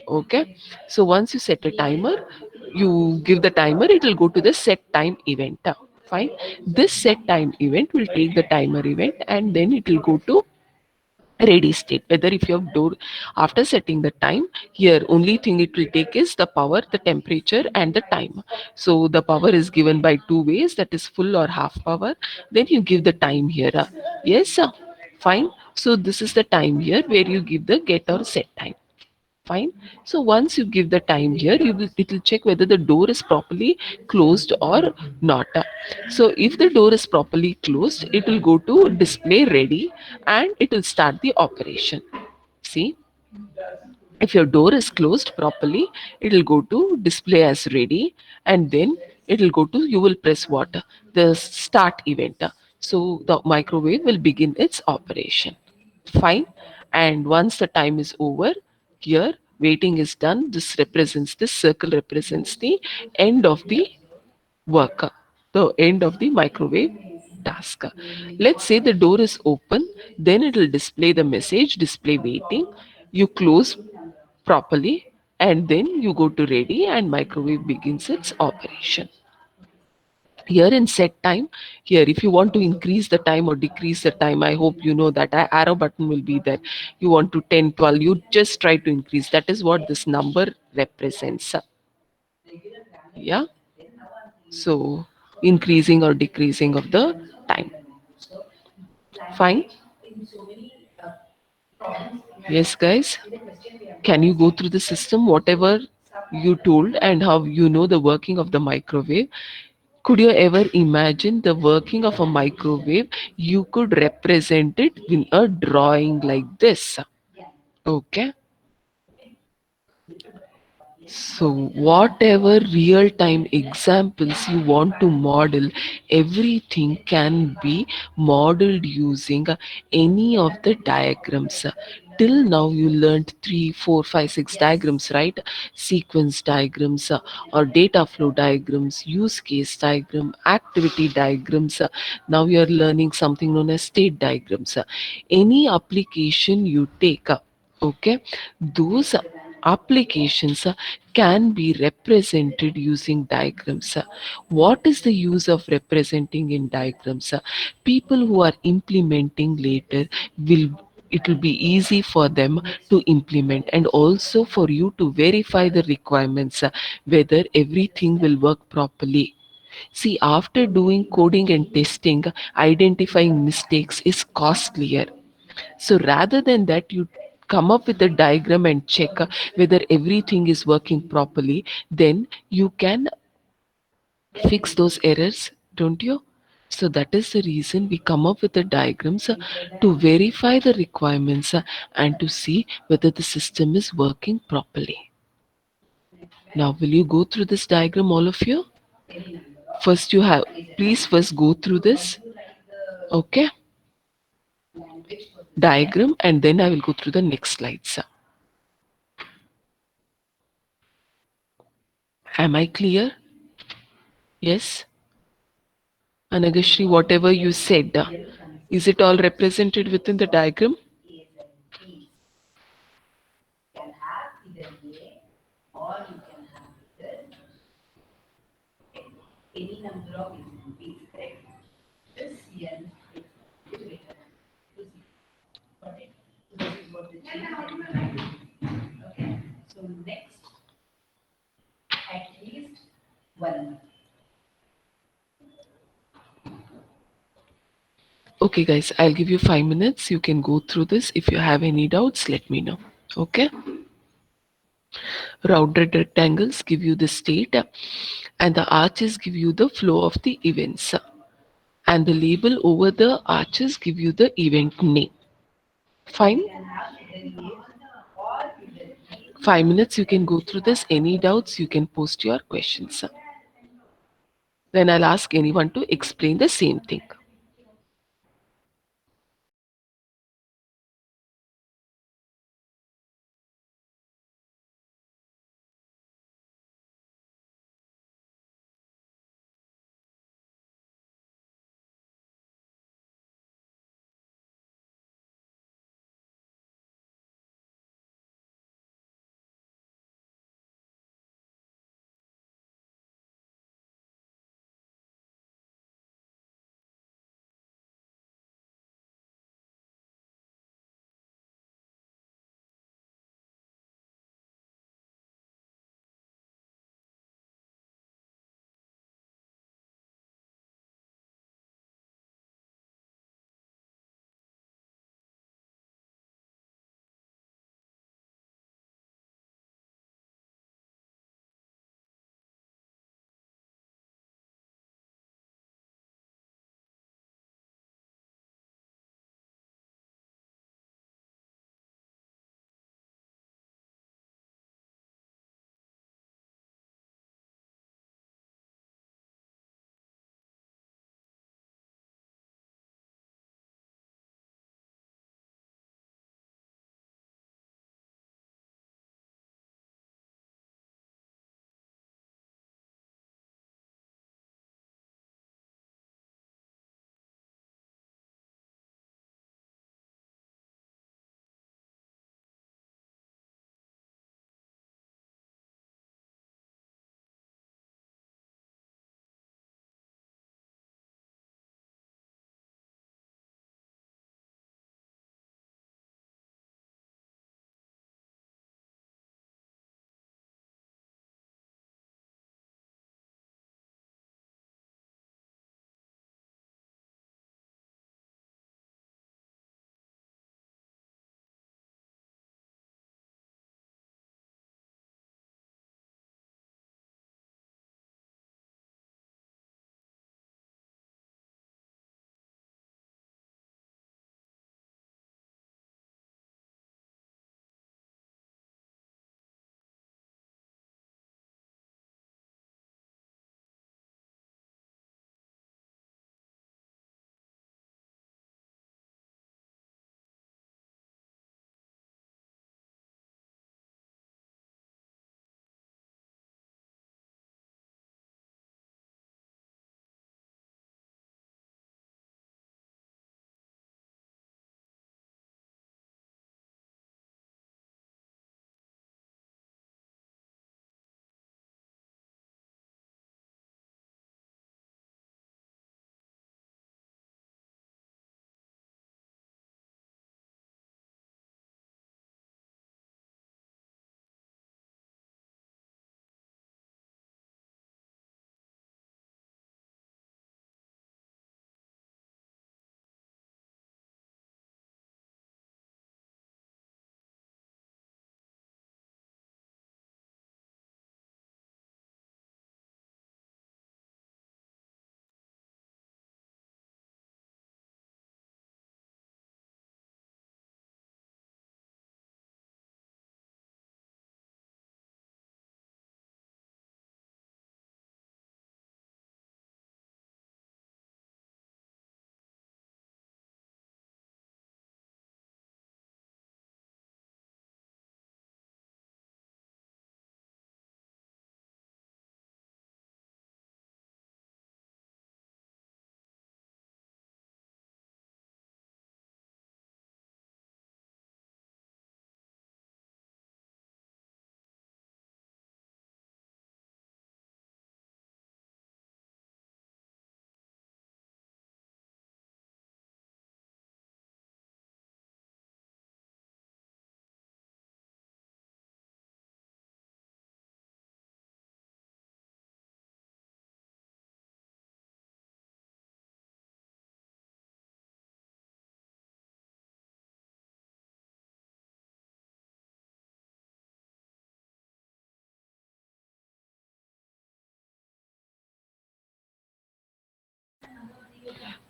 Okay, so once you set a timer, you give the timer, it will go to the set time event. Fine, this set time event will take the timer event, and then it will go to ready state. Whether if you have door, after setting the time, here only thing it will take is the power, the temperature, and the time. So the power is given by two ways, that is full or half power. Then you give the time here. Yes, fine. So this is the time here where you give the get or set time. Fine. So once you give the time here, it will check whether the door is properly closed or not. So if the door is properly closed, it will go to display ready, and it will start the operation. See, if your door is closed properly, it will go to display as ready, and then it will go to, you will press what, the start event. So the microwave will begin its operation. Fine. And once the time is over, here waiting is done. This circle represents the end of the work, the end of the microwave task. Let's say the door is open, then it will display the message, display waiting. You close properly, and then you go to ready, and microwave begins its operation. Here in set time, here if you want to increase the time or decrease the time, I hope you know that arrow button will be there. You want to 10, 12, you just try to increase. That is what this number represents. Yeah, so increasing or decreasing of the time. Fine. Yes, guys, can you go through the system whatever you told, and how you know the working of the microwave? Could you ever imagine the working of a microwave? You could represent it in a drawing like this. Okay. So, whatever real time examples you want to model, everything can be modeled using any of the diagrams. Till now, you learned 3, 4, 5, 6 diagrams, right? Sequence diagrams, or data flow diagrams, use case diagram, activity diagrams. Now, you are learning something known as state diagrams. Any application you take, okay, those applications can be represented using diagrams. What is the use of representing in diagrams? People who are implementing later will, it will be easy for them to implement, and also for you to verify the requirements, whether everything will work properly. See, after doing coding and testing, identifying mistakes is costlier. So rather than that, you come up with a diagram and check whether everything is working properly, then you can fix those errors, don't you? So that is the reason we come up with the diagrams, to verify the requirements, and to see whether the system is working properly. Now, will you go through this diagram, all of you? First, you have, please first go through this, okay? Diagram, and then I will go through the next slides. Am I clear? Yes? Anagashri, whatever you said, is it all represented within the diagram? Okay, guys, I'll give you 5 minutes. You can go through this. If you have any doubts, let me know. Okay? Rounded rectangles give you the state, and the arches give you the flow of the events. And the label over the arches give you the event name. Fine. 5 minutes you can go through this. Any doubts, you can post your questions. Then I'll ask anyone to explain the same thing.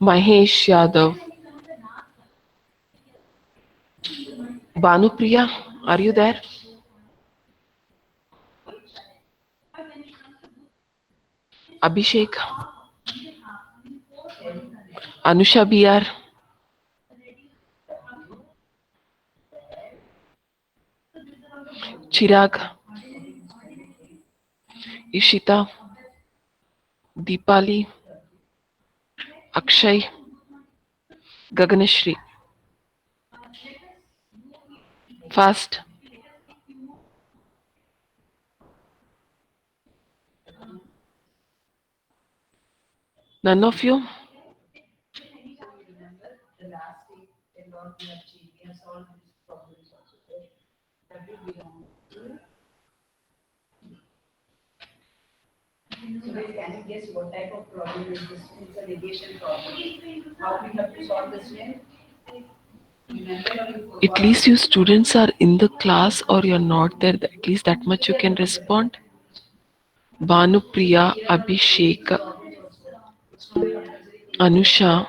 Mahesh Yadav. Banupriya, are you there? Abhishek, Anusha BR, Chirag, Ishita, Deepali, Akshay, Gaganashri. Fast. None of you? At least you students are in the class or you're not there. At least that much you can respond. Bhanupriya, Abhishek, Anusha,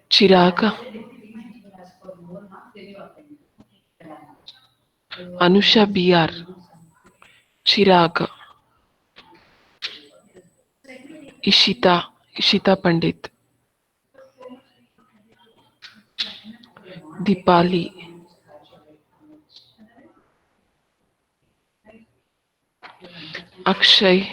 Chirag, Anusha BR, Chirag, Ishita, Ishita Pandit, Dipali, Akshay,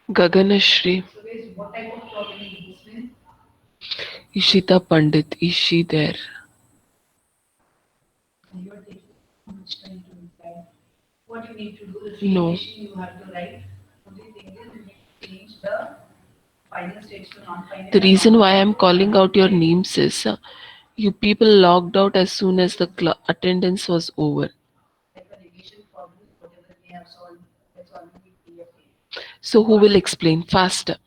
Gaganashri, Ishita Pandit. Is she there? No. The reason why I'm calling out your names is you people logged out as soon as the attendance was over. So who will explain? Faster.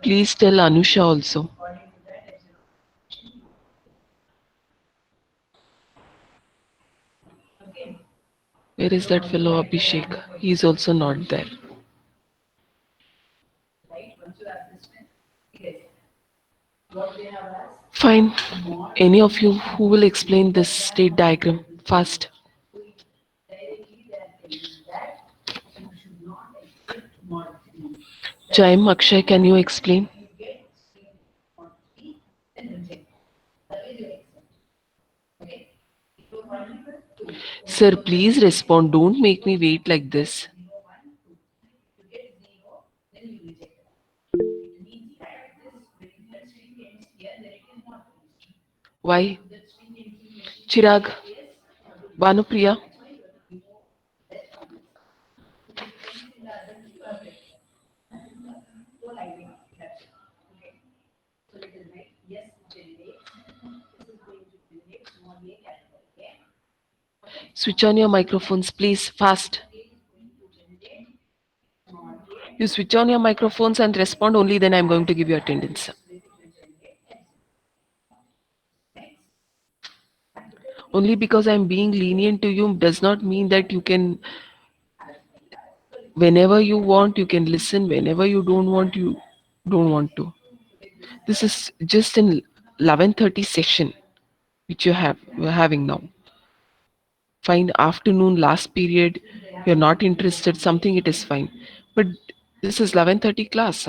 Please tell Anusha also. Where is that fellow Abhishek? He is also not there. Fine. Any of you who will explain this state diagram fast? Jaim, Akshay, can you explain? Sir, please respond. Don't make me wait like this. Why? Chirag, Banupriya. Switch on your microphones, please, fast. You switch on your microphones and respond only, then I'm going to give you attendance. Only because I'm being lenient to you does not mean that you can, whenever you want, you can listen. Whenever you don't want to. This is just an 11:30 session which we're having now. Fine, afternoon, last period, you're not interested, something it is fine. But this is 11:30 class.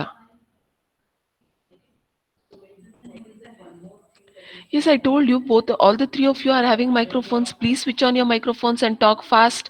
Yes, I told you both, all the three of you are having microphones. Please switch on your microphones and talk fast.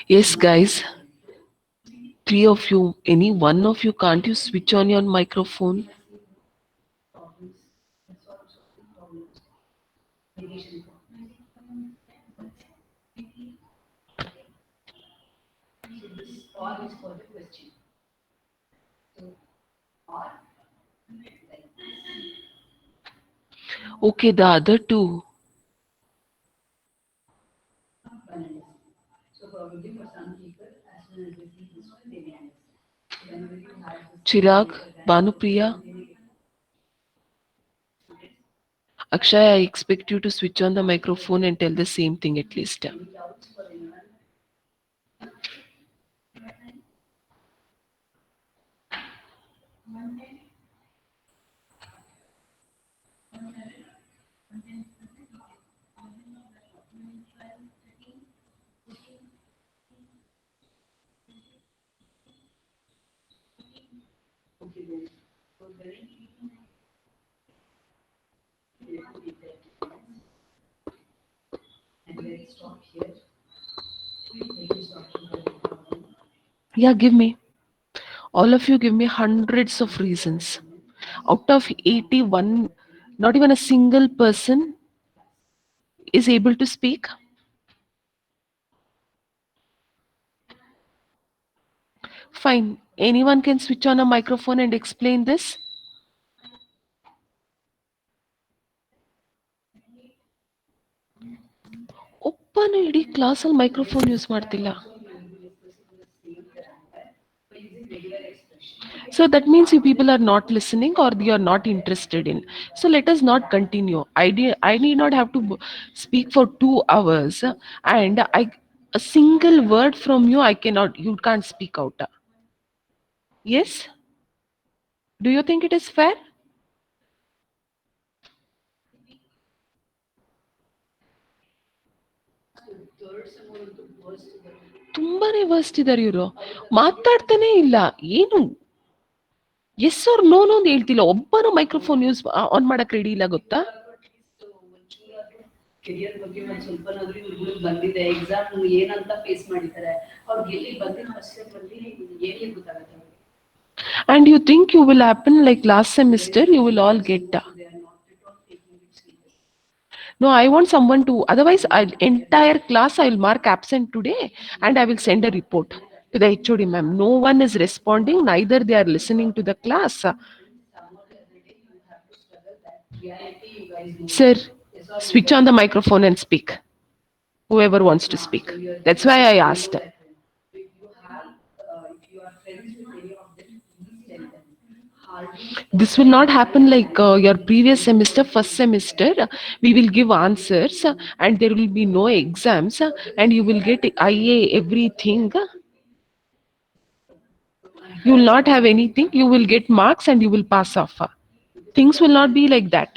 Yes, guys, three of you, any one of you, can't you switch on your microphone? Okay, the other two. Chirag, Banupriya, Akshay, I expect you to switch on the microphone and tell the same thing at least. Yeah, give me. All of you give me hundreds of reasons. Out of 81, not even a single person is able to speak. Fine. Anyone can switch on a microphone and explain this? ಒಪ್ಪನ ಇಡೀ ಕ್ಲಾಸಲ್ಲಿ microphone use ಮಾಡ್ತಿಲ್ಲ. So that means you people are not listening or you are not interested in. So let us not continue. I need not have to speak for 2 hours, and a single word from you I cannot, you can't speak out. Yes? Do you think it is fair? ತುಂಬಾನೇ worst ಇದಾರೆ ಇವರು, ಮಾತಾಡ್ತಾನೆ ಇಲ್ಲ. ಏನು S ಅವ್ರ no ಅಂತ ಹೇಳ್ತಿಲ್ಲ. ಒಬ್ಬನು ಮೈಕ್ರೋಫೋನ್ ಯೂಸ್ ಆನ್ ಮಾಡಕ್ ರೆಡಿ ಇಲ್ಲ ಗೊತ್ತಾ. ಕೆರಿಯರ್ ಬಗ್ಗೆ ಒಂದು ಸ್ವಲ್ಪನಾದ್ರೂ ಇವ್ರಿಗೆ ಬಂದಿದೆ, ಎಕ್ಸಾಮ್ ಏನಂತ ಫೇಸ್ ಮಾಡಿದ್ದಾರೆ, ಅವ್ರಿಗೆ ಎಲ್ಲಿ ಬಂದಿದ್ದ ಫಸ್ಟ್ ಬಂದು ಏನೇ ಗೊತ್ತಾಗುತ್ತೆ. And you think you will happen like last semester, you will all get. No, I want someone to, otherwise I'll entire class I'll mark absent today and I will send a report to the HOD ma'am. No one is responding, neither they are listening to the class. Sir, switch on the microphone and speak. Whoever wants to speak. That's why I asked. This will not happen like your previous semester, first semester. We will give answers and there will be no exams and you will get IA everything. You will not have anything. You will get marks and you will pass off. Things will not be like that.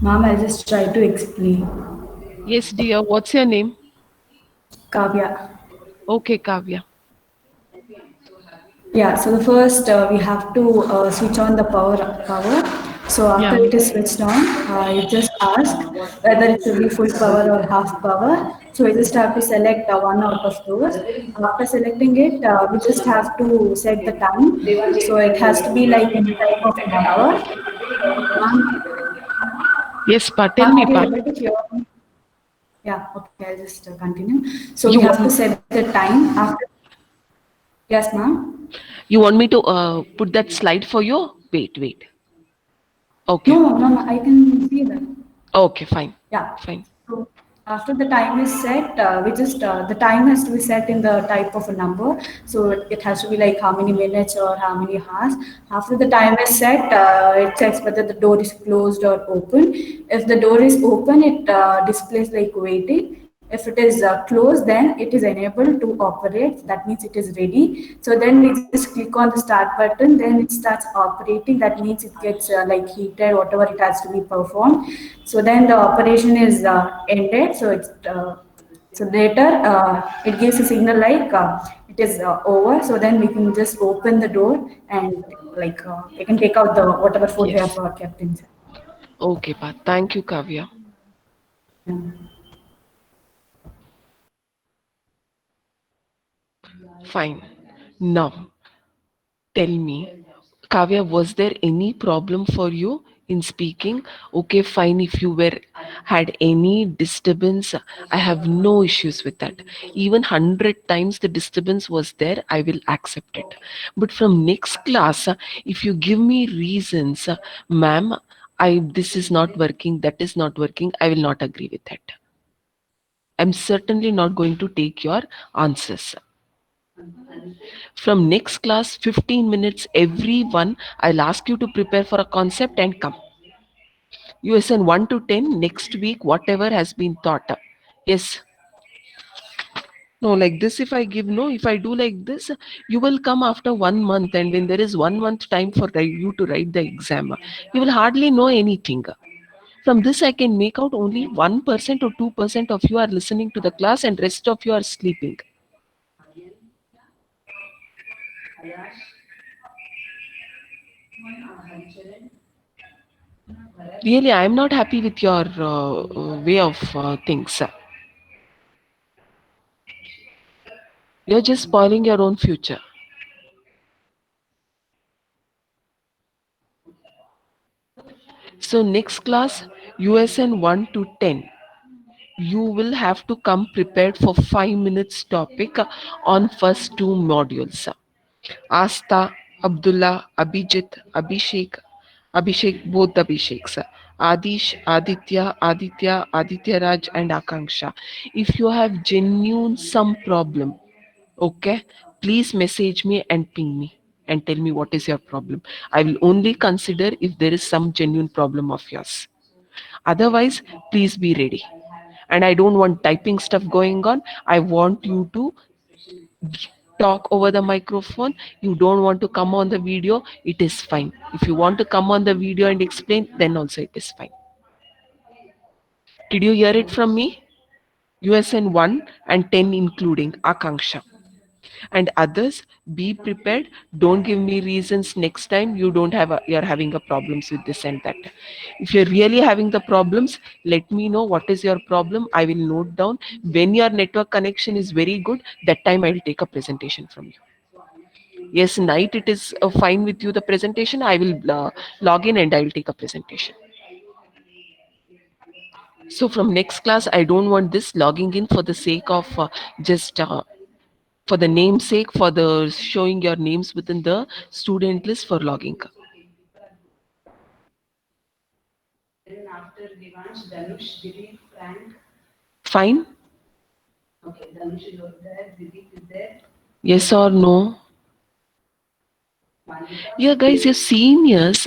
Ma'am, I'll just try to explain. Yes, dear. What's your name? Kavya. Okay, Kavya. Yeah, so the first we have to switch on the power. So after Yeah. it is switched on, you just ask whether it should be full power or half power. So we just have to select one out of those. After selecting it, we just have to set the time. So it has to be like in the type of number. Ma'am, Yes, Pa. Tell ma'am, me, are you Pa. able to hear me? Yeah, okay, I'll just continue. So we You have to want set the time after. Yes, ma'am. you want me to put that slide for you? Wait, wait. Okay. No, no, no, I can see that. Okay, fine. Yeah. Fine. So after the time is set, we just the time has to be set in the type of a number. So it has to be like how many minutes or how many hours. After the time is set, it checks whether the door is closed or open. If the door is open, it displays like waiting. If it is closed, then it is enabled to operate. That means it is ready. So then we just click on the start button. Then it starts operating. That means it gets like heated, whatever it has to be performed. So then the operation is ended. So it's so later it gives a signal like it is over. So then we can just open the door and like we can take out the whatever food we have Yes. kept inside. Okay, Pa. Thank you, Kavya. Yeah. Fine. Now, tell me, Kavya, was there any problem for you in speaking? Okay, fine. If you were had any disturbance, I have no issues with that. Even 100 times the disturbance was there, I will accept it. But from next class, if you give me reasons, ma'am, I this is not working, that is not working, I will not agree with that. I'm certainly not going to take your answers. From next class, 15 minutes, everyone, I'll ask you to prepare for a concept and come. USN 1 to 10, next week, whatever has been taught. Yes. No, like this, if I give no, if I do like this, you will come after 1 month, and when there is 1 month time for you to write the exam, you will hardly know anything. From this, I can make out only 1% or 2% of you are listening to the class, and rest of you are sleeping. Really, I am not happy with your way of things. You're just spoiling your own future. So next class, USN 1 to 10. You will have to come prepared for 5 minutes topic on first two modules. Asta, Abdullah, Abhijit, Abhishek, both Abhisheks. Adish, Aditya Raj, and Akanksha. If you have genuine some problem, okay, please message me and ping me and tell me what is your problem. I will only consider if there is some genuine problem of yours. Otherwise, please be ready. And I don't want typing stuff going on. I want you to talk over the microphone. You don't want to come on the video, it is fine. If you want to come on the video and explain, then also it is fine. Did you hear it from me? USN 1 and 10 including Akanksha. And others, be prepared. Don't give me reasons next time you don't have you're having a problems with this and that. If you're really having the problems, let me know what is your problem. I will note down. When your network connection is very good, that time I will take a presentation from you. Yes, night it is fine with you the presentation, I will log in and I will take a presentation. So from next class, I don't want this logging in for the sake of just for the namesake, for the showing your names within the student list for logging. Fine. Yes or no? Yeah, guys, your seniors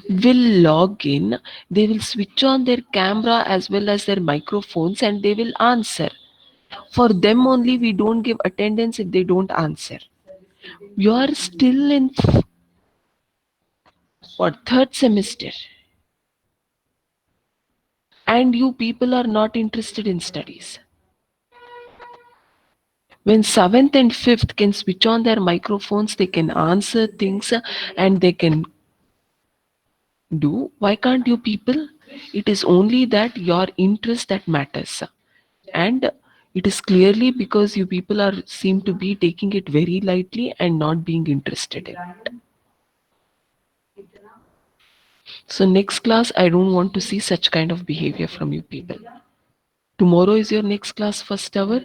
will log in, they will switch on their camera as well as their microphones and they will answer. For them only, we don't give attendance if they don't answer. You are still in what, third semester, and you people are not interested in studies. When seventh and fifth can switch on their microphones, they can answer things and they can do. Why can't you people? It is only that your interest that matters. And it is clearly because you people are seem to be taking it very lightly and not being interested in it. So next class, I don't want to see such kind of behavior from you people. Tomorrow is your next class first hour,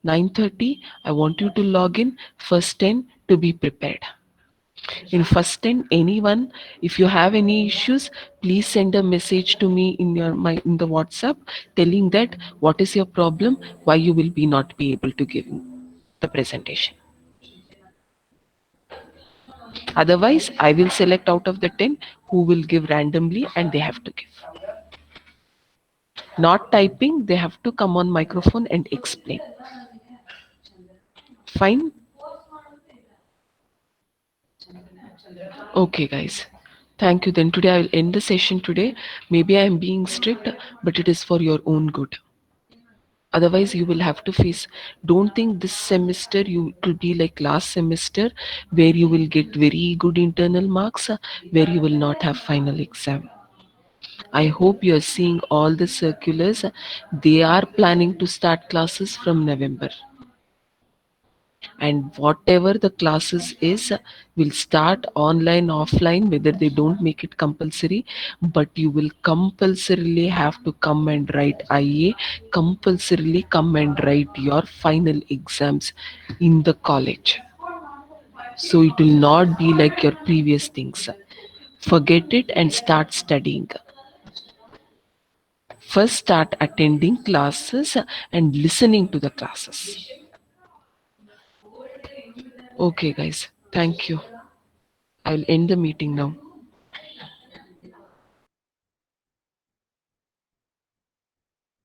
9:30. I want you to log in first 10 to be prepared. In first 10, anyone, if you have any issues, please send a message to me in in the WhatsApp telling that what is your problem, why you will be not be able to give the presentation. Otherwise, I will select out of the 10 who will give randomly and they have to give. Not typing, they have to come on microphone and explain. Fine? Okay, guys. Thank you. Then today I will end the session today. Maybe I am being strict, but it is for your own good. Otherwise, you will have to face. Don't think this semester you it will be like last semester, where you will get very good internal marks, where you will not have final exam. I hope you are seeing all the circulars. They are planning to start classes from November. and whatever the classes is will start online offline, whether they don't make it compulsory, but you will compulsorily have to come and write IA, compulsorily come and write your final exams in the college. So it will not be like your previous things. Forget it and start studying. First start attending classes and listening to the classes. Okay guys, thank you. I'll end the meeting now.